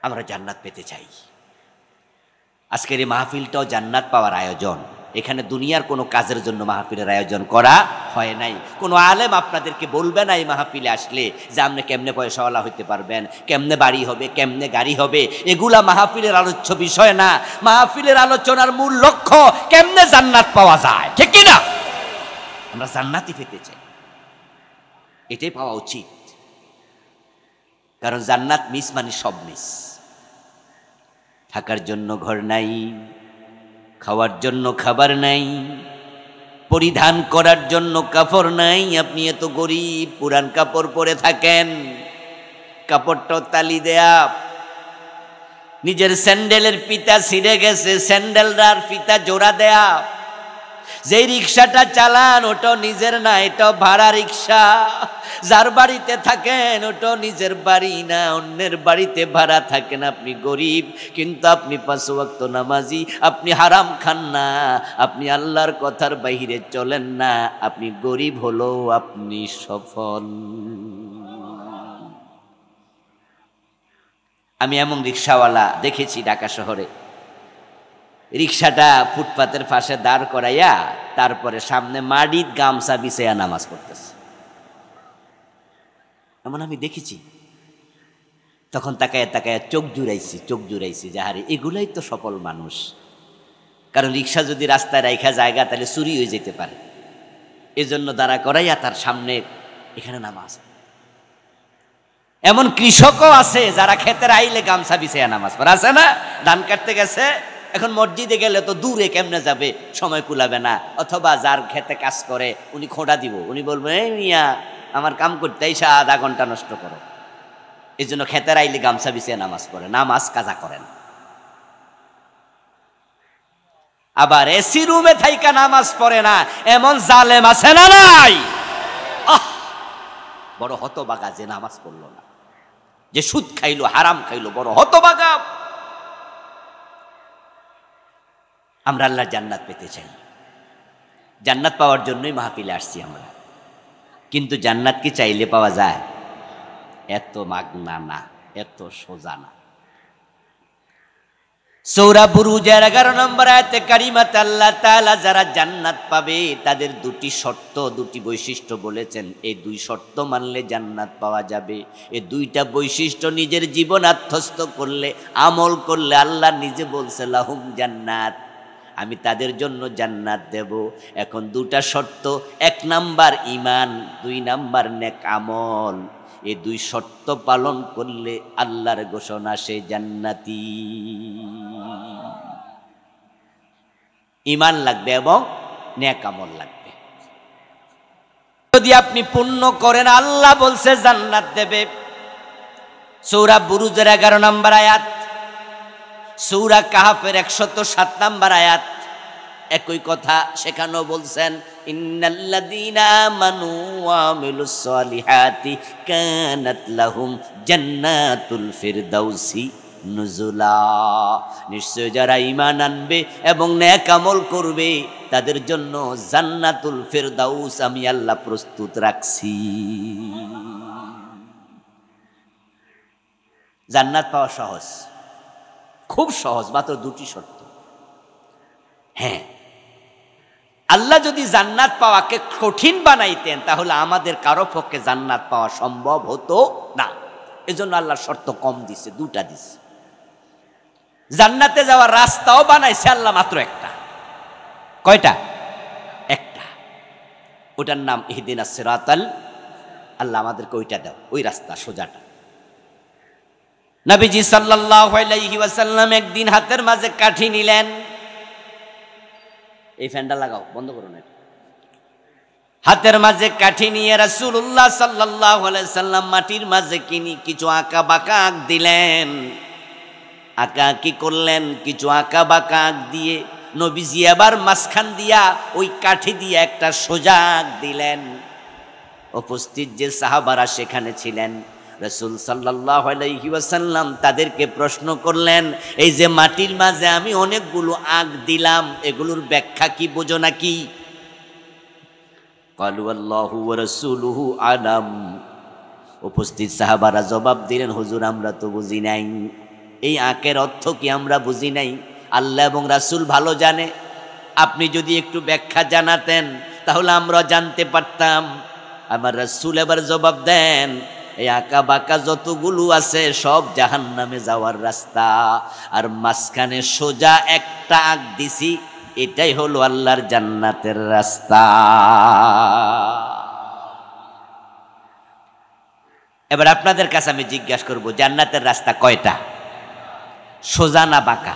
Speaker 1: আমরা জান্নাত পেতে চাই। আজকের এই মাহফিলটাও জান্নাত পাওয়ার আয়োজন। এখানে দুনিয়ার কোনো কাজের জন্য মাহফিলের আয়োজন করা হয় নাই। কোনো আলেম আপনাদেরকে বলবে না এই মাহফিলে আসলে যে আপনি কেমনে পয়সাওয়ালা হইতে পারবেন, কেমনে বাড়ি হবে, কেমনে গাড়ি হবে, এগুলা মাহফিলের আলোচ্য বিষয় না। মাহফিলের আলোচনার মূল লক্ষ্য কেমনে জান্নাত পাওয়া যায়, ঠিক কি না? আমরা জান্নাতই পেতে চাই, এটাই পাওয়া উচিত। কারণ জান্নাত মিস মানে সব মিস। থাকার জন্য ঘর নাই, খাওয়ার জন্য খাবার নাই, পরিধান করার জন্য কাপড় নাই। আপনি এত গরিব, পুরান কাপড় পরে থাকেন, কাপড়টাও তালি দেয়া, নিজের স্যান্ডেলের ফিতা ছিঁড়ে গেছে, স্যান্ডেলটার ফিতা জোড়া দেয়া। যেই রিক্সাটা চালান ওটাও নিজের না, এটাও ভাড়া রিক্সা। যার বাড়িতে থাকেন ওটাও নিজের বাড়ি না, অন্যের বাড়িতে ভাড়া থাকেন। আপনি গরিব, কিন্তু আপনি 5 ওয়াক্ত নামাজি। আপনি হারাম খান না, আপনি আল্লাহর কথার বাইরে চলেন না। আপনি গরিব হলেও আপনি সফল। আমি এমন রিক্সাওয়ালা দেখেছি ঢাকা শহরে, রিক্সাটা ফুটপাতের পাশে দাঁড় করাইয়া তারপরে সামনে মাটির গামছা বিছাইয়া নামাজ পড়তেছে। এমন আমি দেখেছি। তখন তাকায় তাকায় চোখ জুড়াইছি যে আরে এগুলাই তো সফল মানুষ। কারণ রিক্সা যদি রাস্তায় রাইখা জায়গা তাহলে চুরি হয়ে যেতে পারে, এজন্য দাঁড়া করাইয়া তার সামনে এখানে নামাজ। এমন কৃষকও আছে যারা ক্ষেতের আইলে গামছা বিছাইয়া নামাজ পড়ে, আছে না? ধান কাটতে গেছে, এখন মসজিদে গেলে তো দূরে কেমনে যাবে, সময় কুলাবে না। অথবা যার খেতে কাজ করে উনি খোঁড়া দিব, উনি বলবেন এই মিয়া আমার কাম করতে এসে আধা ঘন্টা নষ্ট করো। এই জন্য খেতের আইলে গামছা বিছিয়ে নামাজ পড়ে, নামাজ কাজা করেন। আবার এসি রুমে থাইকা নামাজ পড়ে না এমন জালেম আছে না নাই? বড় হতবাগা যে নামাজ পড়লো না, যে সুদ খাইলো, হারাম খাইলো, বড় হতবাগা। আমরা আল্লাহর জান্নাত পেতে চাই, জান্নাত পাওয়ার জন্যই মাহফিলে আসছি আমরা। কিন্তু জান্নাত কি চাইলে পাওয়া যায়? এত মাগনা না, এত সোজা না। সূরা বুরুজের 11 নম্বর আয়াতে কারিমাতে আল্লাহ তাআলা যারা জান্নাত পাবে তাদের দুটি শর্ত, দুটি বৈশিষ্ট্য বলেছেন। এই 2 শর্ত মানলে জান্নাত পাওয়া যাবে। এই 2টা বৈশিষ্ট্য নিজের জীবন আত্মস্থ করলে, আমল করলে আল্লাহ নিজে বলছে লাহুম জান্নাত, আমি তাদের জন্য জান্নাত দেব। এখন 2টা শর্ত, 1 নাম্বার ঈমান, 2 নাম্বার নেক আমল। এই 2 শর্ত পালন করলে আল্লাহর ঘোষণা সে জান্নাতি। ঈমান লাগবে এবং নেক আমল লাগবে। যদি আপনি পুণ্য করেন আল্লাহ বলছে জান্নাত দেবে। সূরা বুরুজের 11 নম্বর আয়াত, সূরা কাহফের 107 নম্বর আয়াত, একই কথা সেখানেও বলছেন ইন্নাল্লাযীনা আমানু ওয়া আমিলুস সালিহাতি কানাত লাহুম জান্নাতুল ফিরদাউসি নুজুলা। নিশ্চয় যারা ঈমান আনবে এবং নেক আমল করবে তাদের জন্য জান্নাতুল ফিরদাউস আমি আল্লাহ প্রস্তুত রাখছি। জান্নাত পাওয়া সহজ, খুব সহজ, মাত্র 2টি শর্ত। হ্যাঁ, আল্লাহ যদি জান্নাত পাওয়াকে কঠিন বানাইতেন তাহলে আমাদের কারো পক্ষে জান্নাত পাওয়া সম্ভব হতো না। এজন্য আল্লাহ শর্ত কম দিছে, 2টা দিছে। জান্নাতে যাওয়ার রাস্তাও বানাইছে আল্লাহ মাত্র একটা। কয়টা? একটা। ওটার নাম ইহদিনাস সিরাতাল, আল্লাহ আমাদেরকে ওইটা দাও, ওই রাস্তা সোজাটা। নবীজি সাল্লাল্লাহু আলাইহি ওয়াসাল্লাম একদিন হাতের মাঝে কাঠি নিলেন। এই ফ্যানটা লাগাও, বন্ধ করো না। হাতের মাঝে কাঠি নিয়ে রাসূলুল্লাহ সাল্লাল্লাহু আলাইহি সাল্লাম মাটির মাঝে কিছু আঁকা বাঁকা আঁক দিলেন। আঁকা কি করলেন, কিছু আঁকা বাঁকা আঁক দিয়ে নবীজি আবার মাঝখান দিয়া ওই কাঠি দিয়ে একটা সোজা আঁক দিলেন। উপস্থিত যে সাহাবারা সেখানে ছিলেন, রাসূল সাল্লাল্লাহু আলাইহি ওয়াসাল্লাম তাদেরকে প্রশ্ন করলেন, এই যে মাটির মাঝে আমি অনেকগুলো আঁক দিলাম, এগুলোর ব্যাখ্যা কি, বোঝো নাকি? ক্বালু আল্লাহু ওয়া রাসূলুহু আলাম। উপস্থিত সাহাবারা জবাব দিলেন, হুজুর আমরা তো বুঝি নাই, এই আঁকের অর্থ কি আমরা বুঝি নাই, আল্লাহ এবং রাসূল ভালো জানে, আপনি যদি একটু ব্যাখ্যা জানাতেন তাহলে আমরা জানতে পারতাম। আমার রাসূল এবার জবাব দেন, এই আঁকা বাঁকা যতগুলো আছে সব জাহান্নামে যাওয়ার রাস্তা, আর মাঝখানে সোজা একটা আঁক দিছি, এটাই হলো আল্লাহর জান্নাতের রাস্তা। এবার আপনাদের কাছে আমি জিজ্ঞাসা করব, জান্নাতের রাস্তা কয়টা, সোজা না বাঁকা?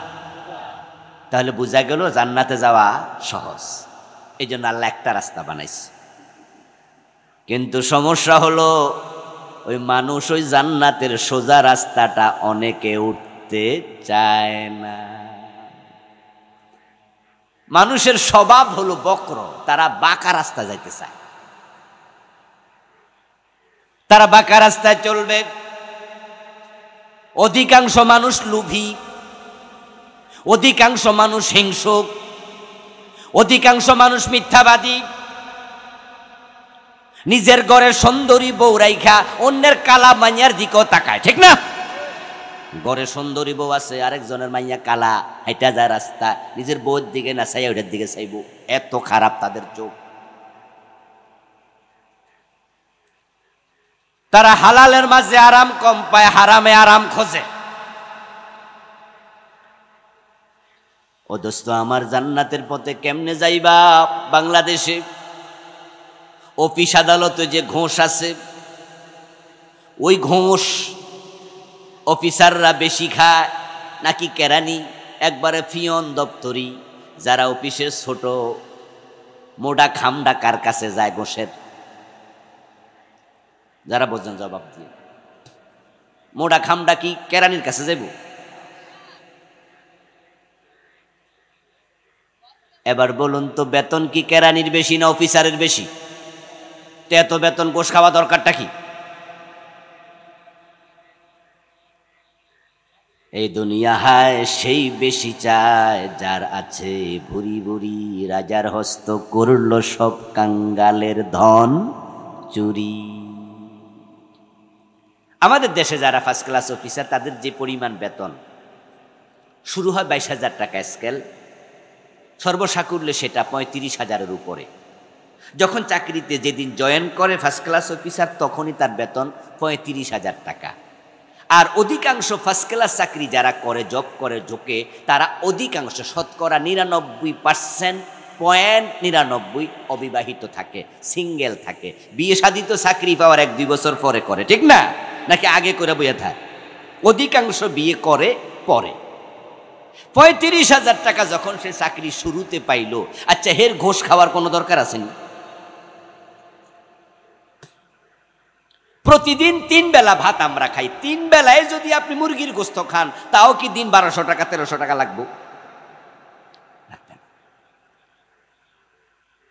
Speaker 1: তাহলে বোঝা গেল জান্নাতে যাওয়া সহজ, এই জন্য আল্লাহ একটা রাস্তা বানাইছে। কিন্তু সমস্যা হলো ওই মানুষ ওই জান্নাতের সোজা রাস্তাটা অনেকে উঠতে চায় না। মানুষের স্বভাব হলো বক্র, তারা বাঁকা রাস্তা যাইতে চায়, তারা বাঁকা রাস্তায় চলবে। অধিকাংশ মানুষ লোভী, অধিকাংশ মানুষ হিংসুক, অধিকাংশ মানুষ মিথ্যাবাদী। নিজের ঘরের সুন্দরী বউ রাইখা অন্যের কালা মাইয়ার দিকেও তাকায়, ঠিক না? ঘরে সুন্দরী বউ আছে, আরেকজনের মাইয়া কালা, হাইটা যায় রাস্তা, নিজের বউর দিকে না চাই ওইটার দিকে চাইব, এত খারাপ তাদের চোখ। তারা হালালের মাঝে আরাম কম পায়, হারামে আরাম খোঁজে। ও দোস্ত আমার, জান্নাতের পথে কেমনে যাইবা? বাংলাদেশে অফিস আদালতে যে ঘোষ আছে, ওই ঘোষ অফিসাররা বেশি খায় নাকি কেরানি, একবারে পিয়ন দপ্তরি যারা অফিসের ছোট মোটা খামডা কার কাছে যায় ঘোষের? যারা বোঝেন জবাব দিয়ে। মোটা খামডা কি কেরানির কাছে যাইব? এবার বলুন তো, বেতন কি কেরানির বেশি না অফিসারের বেশি? তো এত বেতন ঘোষ খাওয়া দরকারটা কি? এই দুনিয়া হায় সেই বেশি চায় যার আছে ভুরি ভুরি, রাজার হস্ত করল সব কাঙ্গালের ধন চুরি। আমাদের দেশে যারা ফার্স্ট ক্লাস অফিসার, তাদের যে পরিমাণ বেতন শুরু হয় 22,000 টাকা স্কেল, সর্বসাকুল্যে সেটা 35,000-এর উপরে। যখন চাকরিতে যেদিন জয়েন করে ফার্স্ট ক্লাস অফিসার, তখনই তার বেতন 35,000 টাকা। আর অধিকাংশ ফার্স্ট ক্লাস চাকরি যারা করে, জব করে ঝোঁকে, তারা অধিকাংশ শতকরা 99.99 অবিবাহিত থাকে, সিঙ্গেল থাকে। বিয়ে শাদী তো চাকরি পাওয়ার 1-2 বছর পরে করে, ঠিক না? নাকি আগে করে বইয়া থাকে? অধিকাংশ বিয়ে করে পরে। 35,000 টাকা যখন সে চাকরি শুরুতে পাইল, আচ্ছা হের ঘোষ খাওয়ার কোনো দরকার আছে? প্রতিদিন 3 বেলা ভাত আমরা খাই, 3 বেলায় যদি আপনি মুরগির গোস্ত খান, তাও কি দিন 1200 টাকা 1300 টাকা লাগবে?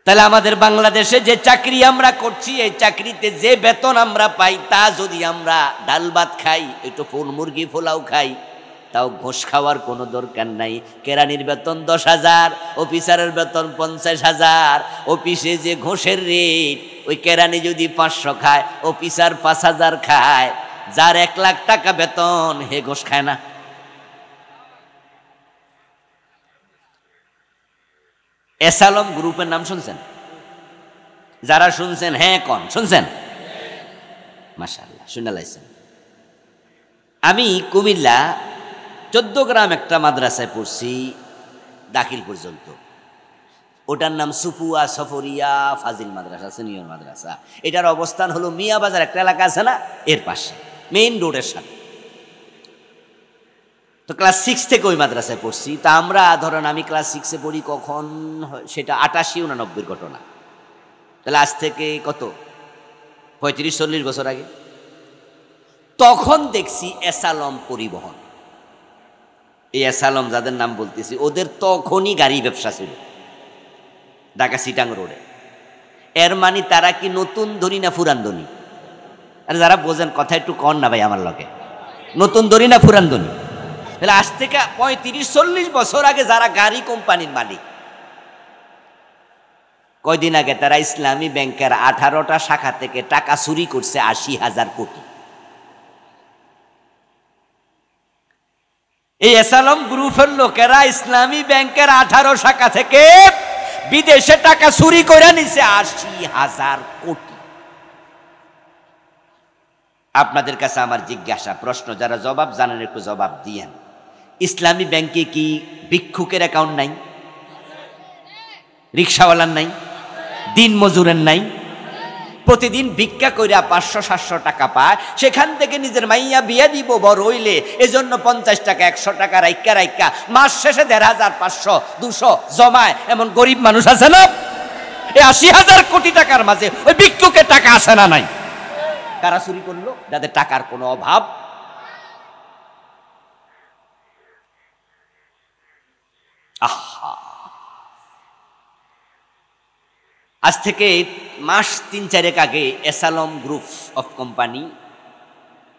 Speaker 1: তাহলে আমাদের বাংলাদেশে যে চাকরি আমরা করছি, এই চাকরিতে যে বেতন আমরা পাই, তা যদি আমরা ডাল ভাত খাই, একটু মুরগি পোলাও খাই, তাও ঘোষ খাওয়ার কোনো দরকার নাই। কেরানির বেতন 10,000, অফিসারের বেতন 50,000। অফিসে যে ঘোষের রেট, ওই কেরানি যদি 500 খায়, অফিসার 5,000 খায়। যার 1 লাখ টাকা বেতন, হে ঘোষ খায় না? এসালম গ্রুপের নাম শুনছেন? যারা শুনছেন হ্যাঁ কন, শুনছেন? মাশাআল্লাহ, শুনে লাইছেন। আমি কুমিল্লা 14 গ্রাম একটা মাদ্রাসায় পড়ছি দাখিল পর্যন্ত। ওটার নাম সুফুয়া সফরিয়া ফাজিল মাদ্রাসা, সিনিয়র মাদ্রাসা। এটার অবস্থান হলো মিয়া বাজার, একটা এলাকা আছে না, এর পাশে, মেইন রোডের সাথে। তো ক্লাস 6 থেকে ওই মাদ্রাসায় পড়ছি। তা আমরা ধরেন আমি ক্লাস 6-এ পড়ি কখন, সেটা 88-89 ঘটনা। তাহলে আজ থেকে কত 35-40 বছর আগে। তখন দেখছি এসালম পরিবহন, এই এসালম যাদের নাম বলতেছি, ওদের তখনই গাড়ি ব্যবসা ছিল ঢাকা সিটাং রোডে। এর মানে তারা কি নতুন ধনী না পুরান ধনী? আরে যারা বোঝেন কথা একটু কন না ভাই আমার লগে, নতুন ধনী না পুরান ধনী? তাহলে আজ থেকে 35-40 বছর আগে যারা গাড়ি কোম্পানির মালিক, কয়দিন আগে তারা ইসলামী ব্যাংকের 18টা শাখা থেকে টাকা চুরি করছে 80,000 কোটি। এই এসালম গ্রুপের লোকেরা ইসলামী ব্যাংকের 18 শাখা থেকে বিদেশে টাকা চুরি করে নিছে 80,000 কোটি। আপনাদের কাছে আমার জিজ্ঞাসা, প্রশ্ন, যারা জবাব জানেন একটু জবাব দিয়েন। ইসলামী ব্যাংকে কি ভিক্ষুকের অ্যাকাউন্ট নাই? রিক্সাওয়ালার নাই? দিন মজুরের নাই? প্রতিদিন ভিক্ষা কইরা 500-700 টাকা পায়, সেখান থেকে নিজের মাইয়া বিয়া দিব বড় হইলে এজন্য 50 টাকা 100 টাকা রাইকা রাইকা মাস শেষে 1,500, 500, 200 জমায় এমন গরিব মানুষ আছে না? এই 80,000 কোটি টাকার মাঝে ওই ভিক্ষুকের টাকা আছে না নাই? কারা চুরি করলো? যাদের টাকার কোনো অভাব। আহা, আজ থেকে মাস 3-4 আগে এসালম গ্রুপ অফ কোম্পানি,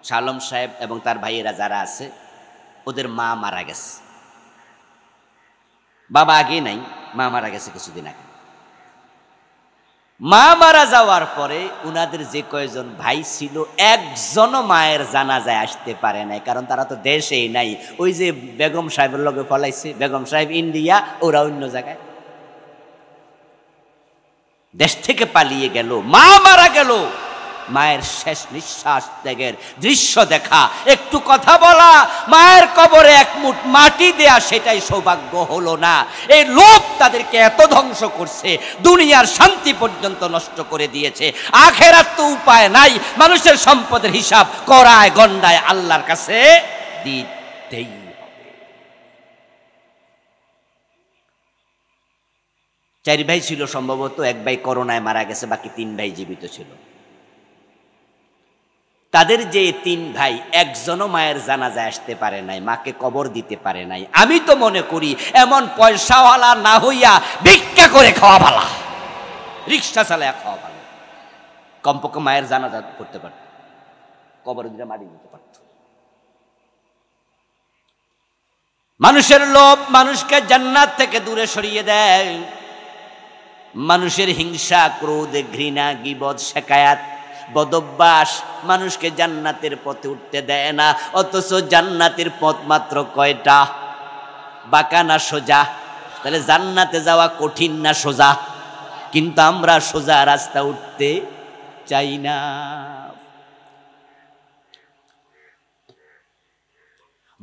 Speaker 1: শালম সাহেব এবং তার ভাইয়েরা যারা আছে, ওদের মা মারা গেছে। বাবা আগে নাই, মা মারা গেছে কিছুদিন আগে। মা মারা যাওয়ার পরে উনাদের যে কয়েকজন ভাই ছিল, একজনও মায়ের জানাজায় আসতে পারে নাই, কারণ তারা তো দেশেই নাই। ওই যে বেগম সাহেবের লগে ফলাইছে, বেগম সাহেব ইন্ডিয়া, ওরা অন্য জায়গায়, দেশ থেকে পালিয়ে গেল। মা মারা গেল, মায়ের শেষ নিঃশ্বাস ত্যাগের দৃশ্য দেখা, একটু কথা বলা, মায়ের কবরে এক মুঠ মাটি দেয়া, সেটাই সৌভাগ্য হলো না। এই লোভ তাদেরকে এত ধ্বংস করছে, দুনিয়ার শান্তি পর্যন্ত নষ্ট করে দিয়েছে। আখেরাত তো উপায় নাই, মানুষের সম্পদের হিসাব করায় গন্ডায় আল্লাহর কাছে দিতেই হবে। 4 ভাই ছিল সম্ভবত, 1 ভাই করোনায় মারা গেছে, বাকি 3 ভাই জীবিত ছিল। তাদের যে 3 ভাই, একজনও মায়ের জানাজায় আসতে পারে নাই, মাকে কবর দিতে পারে নাই। আমি তো মনে করি এমন পয়সাওয়ালা না হইয়া ভিক্ষা করে খাওয়া ভালো, রিক্সা চালায় খাওয়া ভালো। কমপক্ষে মায়ের জানাজা করতে পারত, কবর দিতে মারি দিতে পারত। মানুষের লোভ মানুষকে জান্নাত থেকে দূরে সরিয়ে দেয়। মানুষের হিংসা, ক্রোধ, ঘৃণা, গীবত, শিকায়াত, বদভ্যাস মানুষকে জান্নাতের পথে উঠতে দেয় না। অথচ জান্নাতের পথ মাত্র কয়টা? বাঁকা না সোজা? তাহলে জান্নাতে যাওয়া কঠিন না সোজা? কিন্তু আমরা সোজা রাস্তা উঠতে চাই না।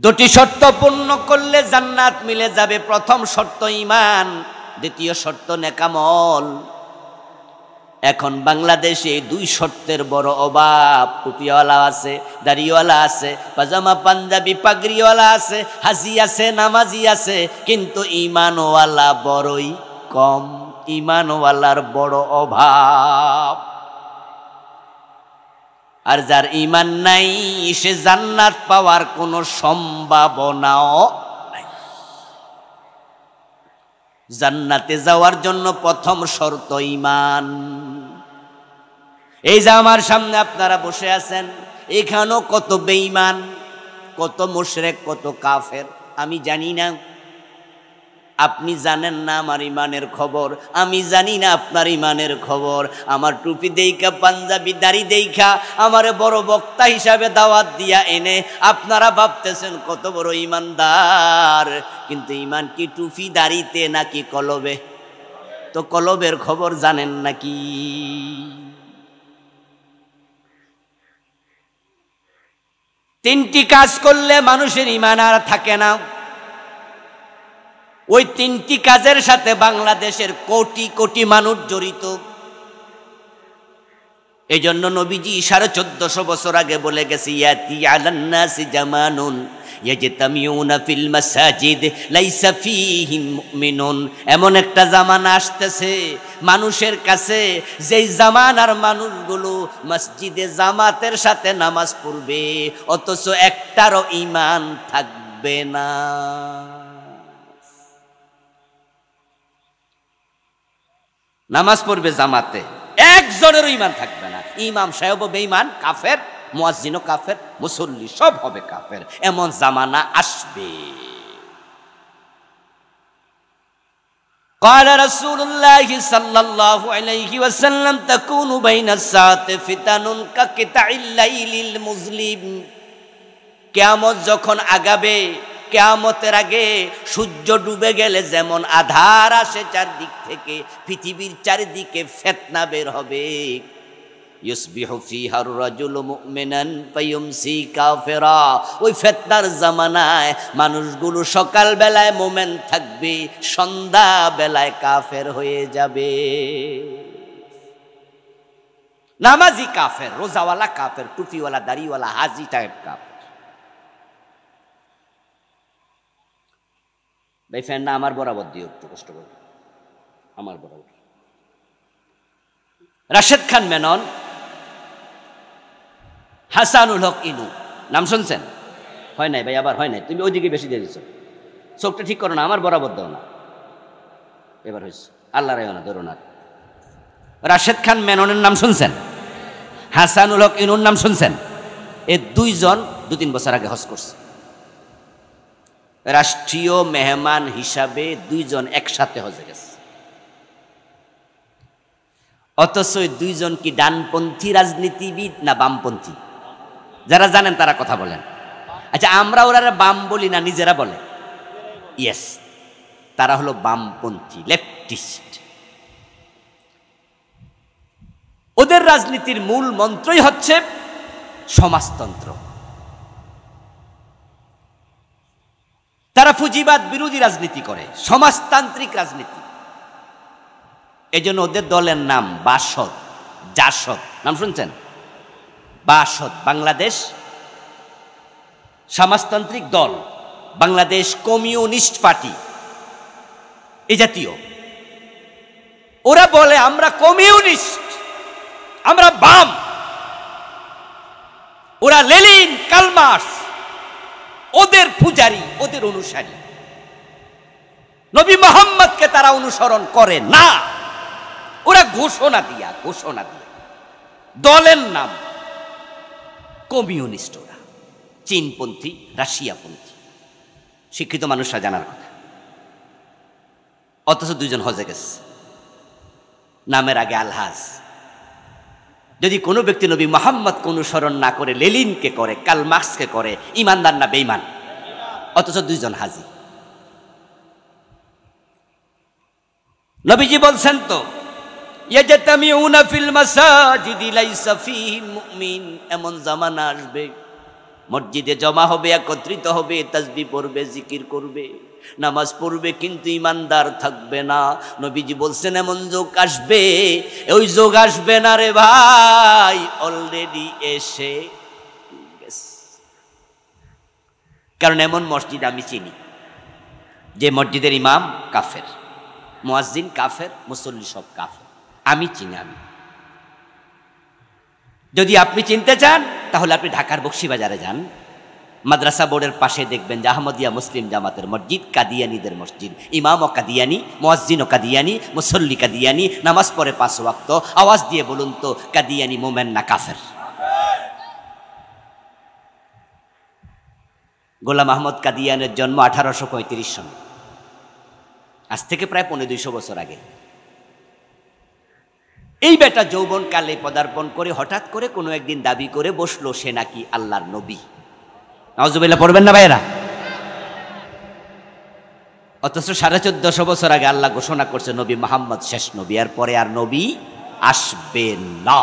Speaker 1: দুটি শর্ত পূর্ণ করলে জান্নাত মিলে যাবে। প্রথম শর্ত ঈমান, দ্বিতীয় শর্ত নেকামল। এখন বাংলাদেশে 2 শর্তের বড় অভাব। টুপিওয়ালা আছে, দাড়িওয়ালা আছে, পাজামা পাঞ্জাবি পাগড়িওয়ালা আছে, হাজি আছে, নামাজি আছে, কিন্তু ঈমানওয়ালা বড়ই কম। ঈমানওয়ালার বড় অভাব। আর যার ঈমান নাই, সে জান্নাত পাওয়ার কোনো সম্ভাবনাও নাই। জান্নাতে যাওয়ার জন্য প্রথম শর্ত ঈমান। এই যে আমার সামনে আপনারা বসে আছেন, এখানেও কত বেঈমান, কত মুশরিক, কত কাফের আমি জানি না। আপনি জানেন না আমার ইমানের খবর, আমি জানি না আপনার ইমানের খবর। আমার টুপি দেইখা, পাঞ্জাবি দাড়ি দেইখা আমারে বড় বক্তা হিসাবে দাওয়াত দিয়া এনে আপনারা ভাবতেছেন কত বড় ইমানদার। কিন্তু ইমান কি টুপি দাড়িতে নাকি কলবে? তো কলবের খবর জানেন নাকি? তিনটি কাজ করলে মানুষের ইমান আর থাকে না। ওই তিনটি কাজের সাথে বাংলাদেশের কোটি কোটি মানুষ জড়িত। এই জন্য নবীজি 1450 বছর আগে বলে গেছে, ইয়াতি আলান নাসি জামানুন ইয়াজতামিউনা ফিল মাসাজিদ লাইসা ফীহিম মুমিনুন। এমন একটা জামানা আসতেছে মানুষের কাছে, যেই জামানার মানুষগুলো মসজিদে জামাতের সাথে নামাজ পড়বে অথচ একটারও ঈমান থাকবে না। নামাজ পড়বে জামাতে, একজনেরও ঈমান থাকবে না। ইমাম সাহেবও বেঈমান, কাফের, মুয়াজ্জিনও কাফের, মুসল্লি সব হবে কাফের। এমন জামানা আসবে। قال رسول الله صلى الله عليه وسلم تكون بين الساعة فتن كقطع الليل المظلم। কিয়ামত যখন আগাবে, কিয়ামতের আগে সূর্য ডুবে গেলে যেমন আধার আসে চারদিক থেকে, পৃথিবীর চারিদিকে ফিতনা বের হবে। ইউসবিহু ফিহা আর-রাজুলু মুমিনান ফায়ুমসি কাফিরা। ওই ফিতনার জামানায় মানুষগুলো সকাল বেলায় মুমিন থাকবে, সন্ধ্যা বেলায় কাফের হয়ে যাবে। নামাজি কাফের, রোজাওয়ালা কাফের, টুপিওয়ালা, দাড়িওয়ালা, হাজি টাইপ কাফের। ভাই ফ্যানটা আমার বরাবর দিও, একটু কষ্ট করে আমার বরাবর। রাশেদ খান মেনন, হাসানুল হক ইনু, নাম শুনছেন? হয় নাই ভাই, আবার হয় নাই। তুমি ওইদিকে বেশি দিয়ে দিচ্ছ, চোখটা ঠিক করো না, আমার বরাবর দাও না। এবার হয়েছে, আল্লাহ রায় না, ধরো না। রাশেদ খান মেননের নাম শুনছেন? হাসানুল হক ইনুর নাম শুনছেন? এই দুইজন 2-3 বছর আগে হজ করছে। রাষ্ট্রীয় মেহমান হিসাবে দুইজন একসাথে হজে গেছে। অথচ ওই দুইজন কি ডানপন্থী রাজনীতিবিদ না বামপন্থী? যারা জানেন তারা কথা বলেন। আচ্ছা, আমরা ওরা বাম বলি না, নিজেরা বলে? ইয়েস, তারা হলো বামপন্থী, লেফটিস্ট। ওদের রাজনীতির মূল মন্ত্রই হচ্ছে সমাজতন্ত্র। তারা পুঁজিবাদ বিরোধী রাজনীতি করে, সমাজতান্ত্রিক রাজনীতি। এজন্য ওদের দলের নাম বাসদ, জাসদ, নাম শুনছেন? বাসদ বাংলাদেশ সমাজতান্ত্রিক দল, বাংলাদেশ কমিউনিস্ট পার্টি, এই জাতীয়। ওরা বলে আমরা কমিউনিস্ট, আমরা বাম। ওরা লেনিন, কার্ল মার্কস, ওদের পূজারী, ওদের অনুসারী। নবী মুহাম্মদকে তারা অনুসরণ করে না। ওরা ঘোষণা দিয়া দলের নাম কমিউনিস্ট। ওরা চীনপন্থী, রাশিয়াপন্থী। শিক্ষিত মানুষরা জানার কথা। অথচ দুইজন হজে গেছে, নামের আগে আলহাজ। যদি কোনো ব্যক্তি নবী মুহাম্মদকে অনুসরণ না করে লেনিনকে করে, কার্ল মার্কসকে করে, ইমানদার না বেঈমান? অথচ দুইজন হাজি। নবীজি বলছেন তো, ইয়াজতামিউনা ফিল মাসাজিদি লাইসা ফীহিম মুমিন। এমন জামানা আসবে, মসজিদে জমা হবে, একত্রিত হবে, তাসবিহ পড়বে, জিকির করবে, নামাজ পড়বে, কিন্তু ইমানদার থাকবে না। নবীজি বলছেন এমন যুগ আসবে, ওই যুগ আসবে না রে ভাই, অলরেডি এসে গেছে। কারণ এমন মসজিদ আমি চিনি যে মসজিদের ইমাম কাফের, মুয়াজ্জিন কাফের, মুসল্লি সব কাফের। আমি চিনি। যদি আপনি চিনতে চান তাহলে আপনি ঢাকার বকশীবাজারে যান, মাদ্রাসা বোর্ডের পাশে দেখবেন যে আহমদিয়া মুসলিম জামাতের মসজিদ, কাদিয়ানীদের মসজিদ। ইমাম ও কাদিয়ানী, মুয়াজ্জিন ও কাদিয়ানী, মুসল্লি কাদিয়ানী, নামাজ পড়ে 5 ওয়াক্ত। আওয়াজ দিয়ে বলুন তো, কাদিয়ানী মুমিন না কাফের? গোলাম আহমদ কাদিয়ানের জন্ম 1835 সনে, আজ থেকে প্রায় 250 বছর আগে। এই বেটা যৌবনকালে পদার্পণ করে হঠাৎ করে কোনো একদিন দাবি করে বসলো সে নাকি আল্লাহর নবী। নাউজুবিল্লাহ পড়বেন না ভাইরা? অথচ 1450 বছর আগে আল্লাহ ঘোষণা করছে নবী মুহাম্মদ শেষ নবী, এর পরে আর নবী আসবে না,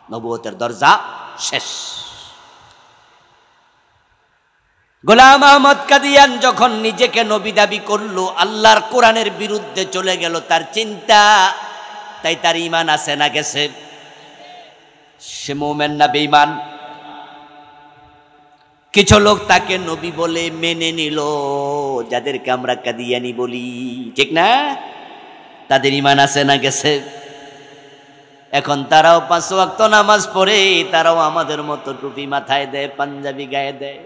Speaker 1: নবুয়তের দরজা শেষ। গোলাম আহমদ কাদিয়ান যখন নিজেকে নবী দাবি করলো, আল্লাহর কোরআনের বিরুদ্ধে চলে গেল তার চিন্তা, তাই তার ঈমান আছে না গেছে? সে মুমিন না বেঈমান? কিছু লোক তাকে নবী বলে মেনে নিল, যাদেরকে আমরা কাদিয়ানি বলি, ঠিক না? তাদের ঈমান আছে না গেছে? এখন তারাও 5 ওয়াক্ত নামাজ পড়ে, তারাও আমাদের মতো টুপি মাথায় দেয়, পাঞ্জাবি গায়ে দেয়,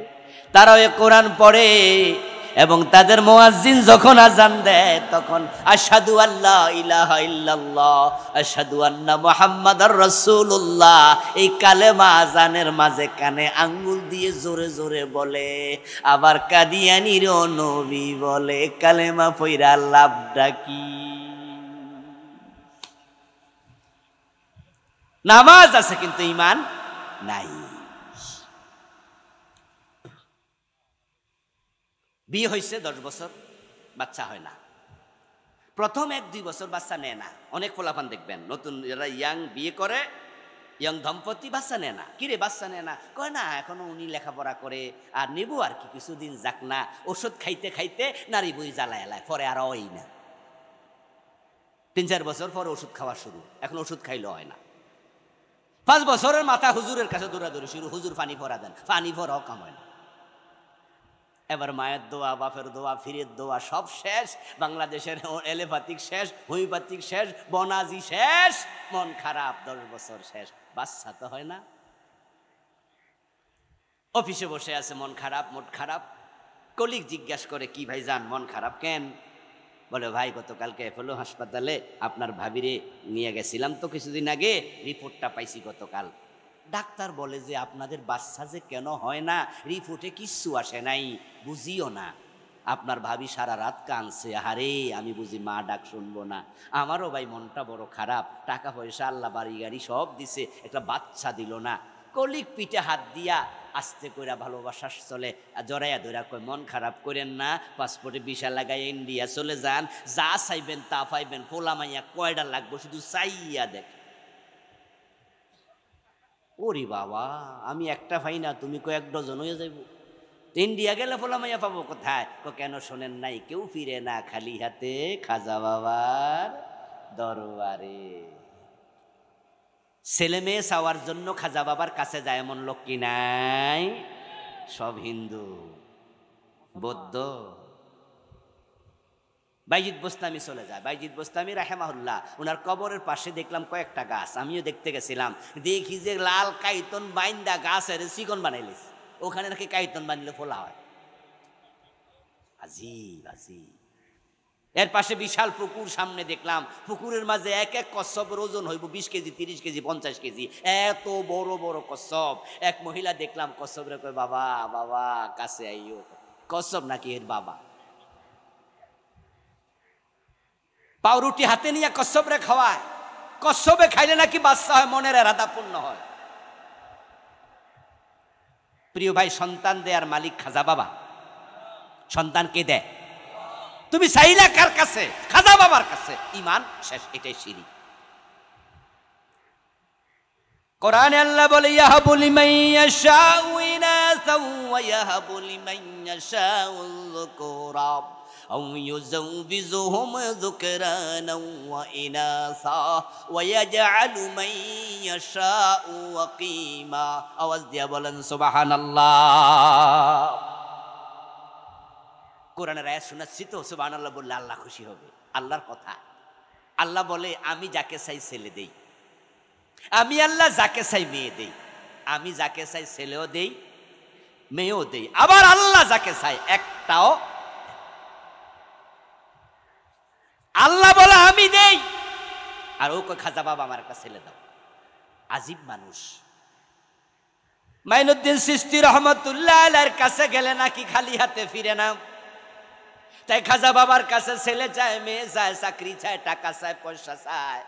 Speaker 1: তারাও কোরআন পড়ে, এবং তাদের মুয়াজ্জিন যখন আজান দেয় তখন আশহাদু আল্লা ইলাহা ইল্লাল্লাহ আশহাদু আন্না মুহাম্মাদার রাসূলুল্লাহ এই কালেমা আজানের মাঝে কানে আঙ্গুল দিয়ে জোরে জোরে বলে। আবার কাদিয়ানিরও নবী বলে, কালেমা পয়রা লাভটা কি? নামাজ আছে কিন্তু ঈমান নাই। বিয়ে হয়েছে 10 বছর, বাচ্চা হয় না। প্রথম 1-2 বছর বাচ্চা নেয় না। অনেক পোলাপান দেখবেন নতুন যারা ইয়াং বিয়ে করে, ইয়াং দম্পতি বাচ্চা নেয় না। কিরে বাচ্চা নেয় না? কয় না এখনো উনি লেখাপড়া করে, আর নেবো আর কি কিছুদিন যাক না, ওষুধ খাইতে খাইতে নারী বই জ্বালায় এলায়, পরে আর হয় না। 3-4 বছর পরে ওষুধ খাওয়া শুরু, এখন ওষুধ খাইলে হয় না। 5 বছরের মাথা হুজুরের কাছে দৌড়াদৌড়ি শুরু, হুজুর পানি ভরা দেন, পানি ভরাও কাম হয় না। এবার মায়ের দোয়া, বাপের দোয়া, ফিরের দোয়া সব শেষ, বাংলাদেশের এলোপ্যাথিক শেষ, হোমিওপ্যাথিক শেষ, বনাজি শেষ, মন খারাপ, 10 বছর শেষ, বাচ্চা তো হয় না। অফিসে বসে আছে, মন খারাপ, মোট খারাপ। কলিগ জিজ্ঞাসা করে, কি ভাই যান মন খারাপ কেন? বলে ভাই গতকালকে এপোলো হাসপাতালে আপনার ভাবিরে নিয়ে গেছিলাম তো কিছুদিন আগে, রিপোর্টটা পাইছি গতকাল। ডাক্তার বলে যে আপনাদের বাচ্চা যে কেন হয় না, রিপোর্টে কিচ্ছু আসে নাই, বুঝিও না। আপনার ভাবি সারা রাত কাঁদছে, আরে আমি বুঝি মা ডাক শুনবো না। আমারও ভাই মনটা বড় খারাপ, টাকা পয়সা আল্লাহ বাড়ি গাড়ি সব দিছে, একটা বাচ্চা দিল না। কলিক পিঠে হাত দিয়া আস্তে কইরা ভালোবাসার চলে জড়াইয়া ধরা কয়, মন খারাপ করেন না, পাসপোর্টে ভিসা লাগাই ইন্ডিয়া চলে যান, যা চাইবেন তা পাইবেন, পোলা মাইয়া কয়টা লাগবো শুধু চাইয়া দেখ। ওরে বাবা, আমি একটা পাই না, তুমি কয়েক ডজন হয়ে যাইব। ইন্ডিয়া গেলে পোলা মাইয়া পাবো কোথায়? কেন শোনেন নাই, কেউ ফিরে না খালি হাতে খাজা বাবার দরবারে। ছেলে মেয়ে চাওয়ার জন্য খাজা বাবার কাছে যায় এমন লোক কি নাই? সব হিন্দু, বৌদ্ধ। বাইজিদ বোস্তামি চলে যায়, বাইজিদ বোস্তামি রাহেমাহুল্লাহ, ওনার কবরের পাশে দেখলাম কয়েকটা গাছ, আমিও দেখতে গেছিলাম, দেখি যে লাল কাইতন বাইন্দা গাছের চিকন বানাইলিস, ওখানে নাকি কাইতন বানলে ফোলা হয়। আজিব আজিব। এর পাশে বিশাল পুকুর, সামনে দেখলাম পুকুরের মাঝে এক এক কচ্ছপের ওজন হইব 20 কেজি, 30 কেজি, 50 কেজি, এত বড় বড় কচ্ছপ। এক মহিলা দেখলাম কচ্ছপরে কয়, বাবা বাবা কাছে আইও। কচ্ছপ নাকি এর বাবা। পাউরুটি হাতে নিয়ে কচ্ছপরে খাওয়ায়, কচ্ছপে খাইলে নাকি বাচ্চা হয়, মনের এরাদা পূর্ণ হয়। প্রিয় ভাই, সন্তান দেয়ার মালিক খাজা বাবা, সন্তানকে দেয়। তুমি চাইলা কার কাছে? খাজা বাবার কাছে। ঈমান শেষ, এটাই শিরক। কোরআনে আল্লাহ বলে, ইয়াহাবু লিমান ইয়াশাউ ইনাসাও ওয়া ইয়াহাবু লিমান ইয়াশাউ যুকুরা আও ইউযাউযুহুম যুকরানা ওয়া ইনাসা ওয়া ইয়াজআলু মান ইয়াশাউ ওয়াকিমা। আওয়াজ দিয়া বলেন সুবহানাল্লাহ। কোরআনের আয়াত শোনাচ্ছি তো, সুবহানাল্লাহ বললে আল্লাহ খুশি হবে। আল্লাহর কথা, আল্লাহ বলে আমি যাকে চাই ছেলে দেই, আমি আল্লাহ যাকে চাই মেয়ে দেই, আমি যাকে চাই ছেলেও দেই মেয়েও দেই, আবার আল্লাহ যাকে চাই একটাও। আল্লাহ বলে আমি দেই, আর ও কয় খাজা বাবা আমার একটা ছেলে দাও। আজীব মানুষ। মাইনুদ্দিন চিশতি রহমতুল্লাহ আলাইহির কাছে গেলে নাকি খালি হাতে ফিরে না। তাই খাজা বাবার কাছে ছেলে চায়, মেয়ে চায়, চাকরি চায়, টাকা চায়, পয়সা চায়।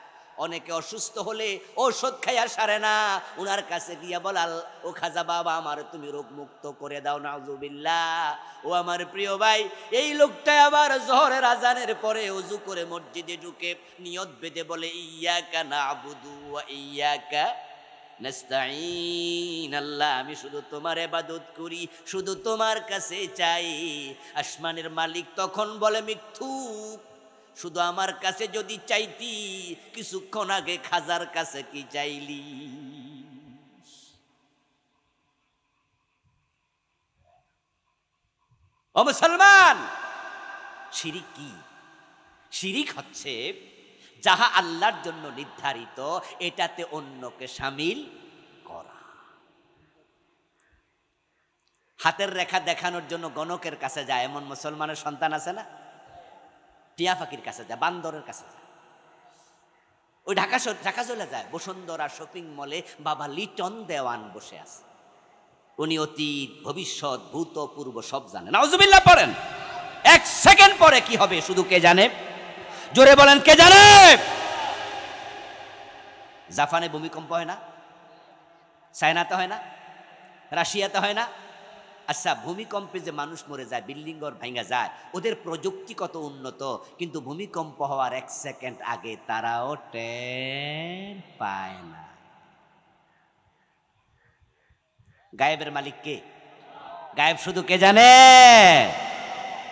Speaker 1: অনেকে অসুস্থ হলে ঔষধ খাইয়া সারে না, উনার কাছে গিয়া বলাল, ও খাজা বাবা আমার তুমি রোগ মুক্ত করে দাও, নাউজুবিল্লাহ। ও আমার প্রিয় ভাই, এই লোকটা আবার জোহরের আজানের পরে ওযু করে মসজিদে ঢুকে নিয়ত বেঁধে বলে, ইয়্যাকা না'বুদু ওয়া ইয়্যাকা নাস্তাঈন। আল্লাহ আমি শুধু তোমার ইবাদত করি, শুধু তোমার কাছে চাই। আসমানের মালিক তখন বলে, মিথ্যুক, শুধু আমার কাছে যদি চাইতি, কিছুক্ষণ আগে খাজার কাছে কি চাইলি? ও মুসলমান, শিরিক কি? শিরিক হচ্ছে যাহা আল্লাহর জন্য নির্ধারিত এটাতে অন্যকে শামিল করা। হাতের রেখা দেখানোর জন্য গণকের কাছে যায়, এমন মুসলমানের সন্তান আছে না? টিয়া পাখির কাছে যায়, বান্দরের কাছে যায়। ওই ঢাকা চলে যায় বসুন্ধরা শপিং মলে, বাবা লিটন দেওয়ান বসে আছে। উনি অতীত, ভবিষ্যৎ, ভূত, পূর্ব সব জানেন। নাউজুবিল্লাহ পড়েন। এক সেকেন্ড পরে কি হবে শুধু কে জানে? জোরে বলেন, কে জানে? জাপানে ভূমিকম্প হয় না? চায়নাতে হয় না? রাশিয়াতে হয় না? আচ্ছা, ভূমিকম্পে যে মানুষ মরে যায়, বিল্ডিং ঘর ভাঙা যায়, ওদের প্রযুক্তি কত উন্নত, কিন্তু ভূমিকম্প হওয়ার এক সেকেন্ড আগে তারাও টের পায় না। গায়েবের মালিক কে? গায়েব শুধু কে জানে?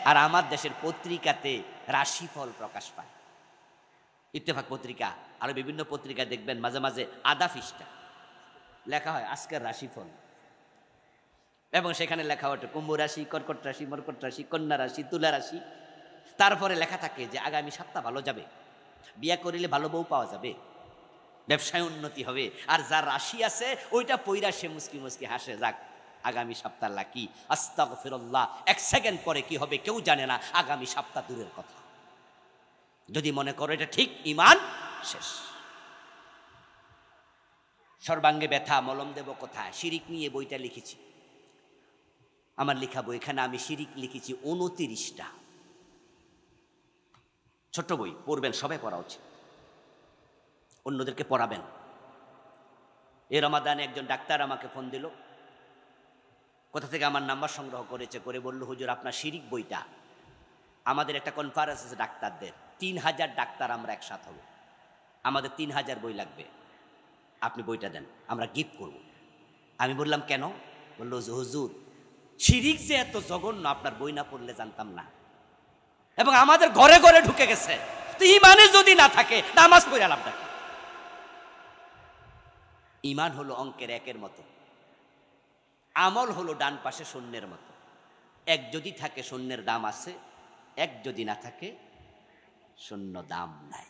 Speaker 1: আর আমার দেশের পত্রিকাতে রাশিফল প্রকাশ পায়, ইত্তেফাক পত্রিকা, আরো বিভিন্ন পত্রিকা দেখবেন মাঝে মাঝে আধা পৃষ্ঠা লেখা হয় আজকের রাশিফল, এবং সেখানে লেখা ওঠে কুম্ভ রাশি, কর্কট রাশি, মর্কট রাশি, কন্যা রাশি, তুলা রাশি। তারপরে লেখা থাকে যে আগামী সপ্তাহ ভালো যাবে, বিয়ে করিলে ভালো বউ পাওয়া যাবে, ব্যবসায় উন্নতি হবে। আর যার রাশি আছে ওইটা পইরা সে মুস্কি মুস্কি হাসে, যাক আগামী সপ্তাহ লাকি। আস্তাগফিরুল্লাহ, এক সেকেন্ড পরে কি হবে কেউ জানে না, আগামী সপ্তাহ দূরের কথা। যদি মনে করো এটা ঠিক, ঈমান শেষ। সর্বাঙ্গে ব্যথা, মলম দেব কোথায়? শিরিক নিয়ে বইটা লিখেছি, আমার লেখা বই। এখানে আমি শিরিক লিখেছি 29টা। ছোট্ট বই, পড়বেন, সবাই পড়া উচিত, অন্যদেরকে পড়াবেন। এই রমাদানে একজন ডাক্তার আমাকে ফোন দিল, কোথা থেকে আমার নাম্বার সংগ্রহ করেছে, করে বলল, হুজুর আপনার শিরিক বইটা, আমাদের একটা কনফারেন্স আছে ডাক্তারদের, 3000 ডাক্তার আমরা একসাথ হব, আমাদের 3000 বই লাগবে, আপনি বইটা দেন, আমরা গিফট করব। আমি বললাম কেন? বলল হুজুর শিরিক যে এত জঘন্য আপনার বই না পড়লে জানতাম না, এবং আমাদের ঘরে ঘরে ঢুকে গেছে। তো ঈমানে যদি না থাকে নামাজ পড়ে লাভটা কি? ঈমান হলো অঙ্কের একের মতো, আমল হলো ডান পাশে শূন্যের মতো। এক যদি থাকে শূন্যের দাম আছে, এক যদি না থাকে শূন্য দাম নাই।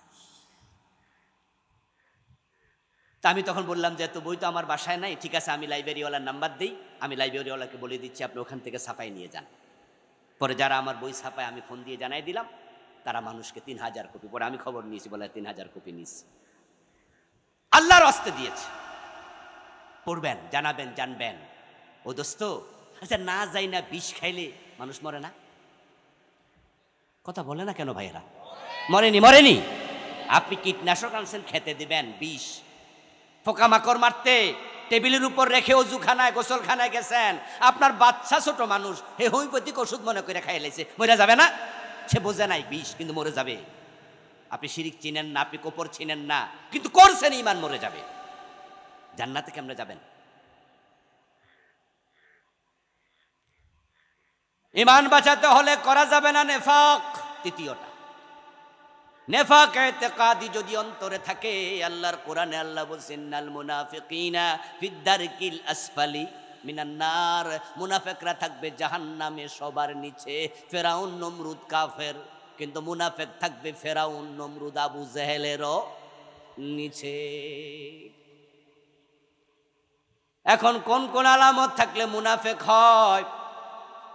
Speaker 1: তা আমি তখন বললাম যে এত বই তো আমার বাসায় নাই, ঠিক আছে আমি লাইব্রেরিওয়ালার নাম্বার দিই, আমি লাইব্রেরিওয়ালাকে বলে দিচ্ছি আপনি ওখান থেকে ছাপাই নিয়ে যান। পরে যারা আমার বই ছাপায় আমি ফোন দিয়ে জানাই দিলাম, তারা মানুষকে 3000 কপি, পরে আমি খবর নিয়েছি, বলে 3000 কপি নিয়েছি, আল্লাহর হস্তে দিয়েছে। পড়বেন, জানাবেন, জানবেন। ও দোস্ত, আচ্ছা না যাই না বিষ খাইলে মানুষ মরে না? কথা বলে না কেন ভাইয়েরা? মরেনি, মরেনি। আপনি কীটনাশক আনছেন, খেতে দিবেন বিষ, পোকামাকড় মারতে টেবিলের উপর রেখে অজুখানায় গোসলখানায় গেছেন, আপনার বাচ্চা ছোট মানুষ হে হোমিওপ্যাথিক ওষুধ মনে করে খাই লাইছে, মরে যাবে না? সে বোঝে নাই বিষ, কিন্তু মরে যাবে। আপনি শিরিক চিনেন না, আপনি কোপর চিনেন না, কিন্তু করছেন, ঈমান মরে যাবে। জান্নাতে কেমনে যাবেন? ঈমান বাঁচাতে হলে করা যাবে না নেফাক। তৃতীয়টা, নেফাক ইতিকাদি যদি অন্তরে থাকে, আল্লাহর কোরআনে আল্লাহ বলেন নাল মুনাফিকিনা ফিদ-দারকিল আসফালি মিনান নার, মুনাফিকরা থাকবে জাহান্নামে সবার নিচে। ফেরাউন নমরুদ কাফের, কিন্তু মুনাফিক থাকবে ফেরাউন নমরুদ আবু জেহেলেরও নিচে। এখন কোন কোন আলামত থাকলে মুনাফিক হয়?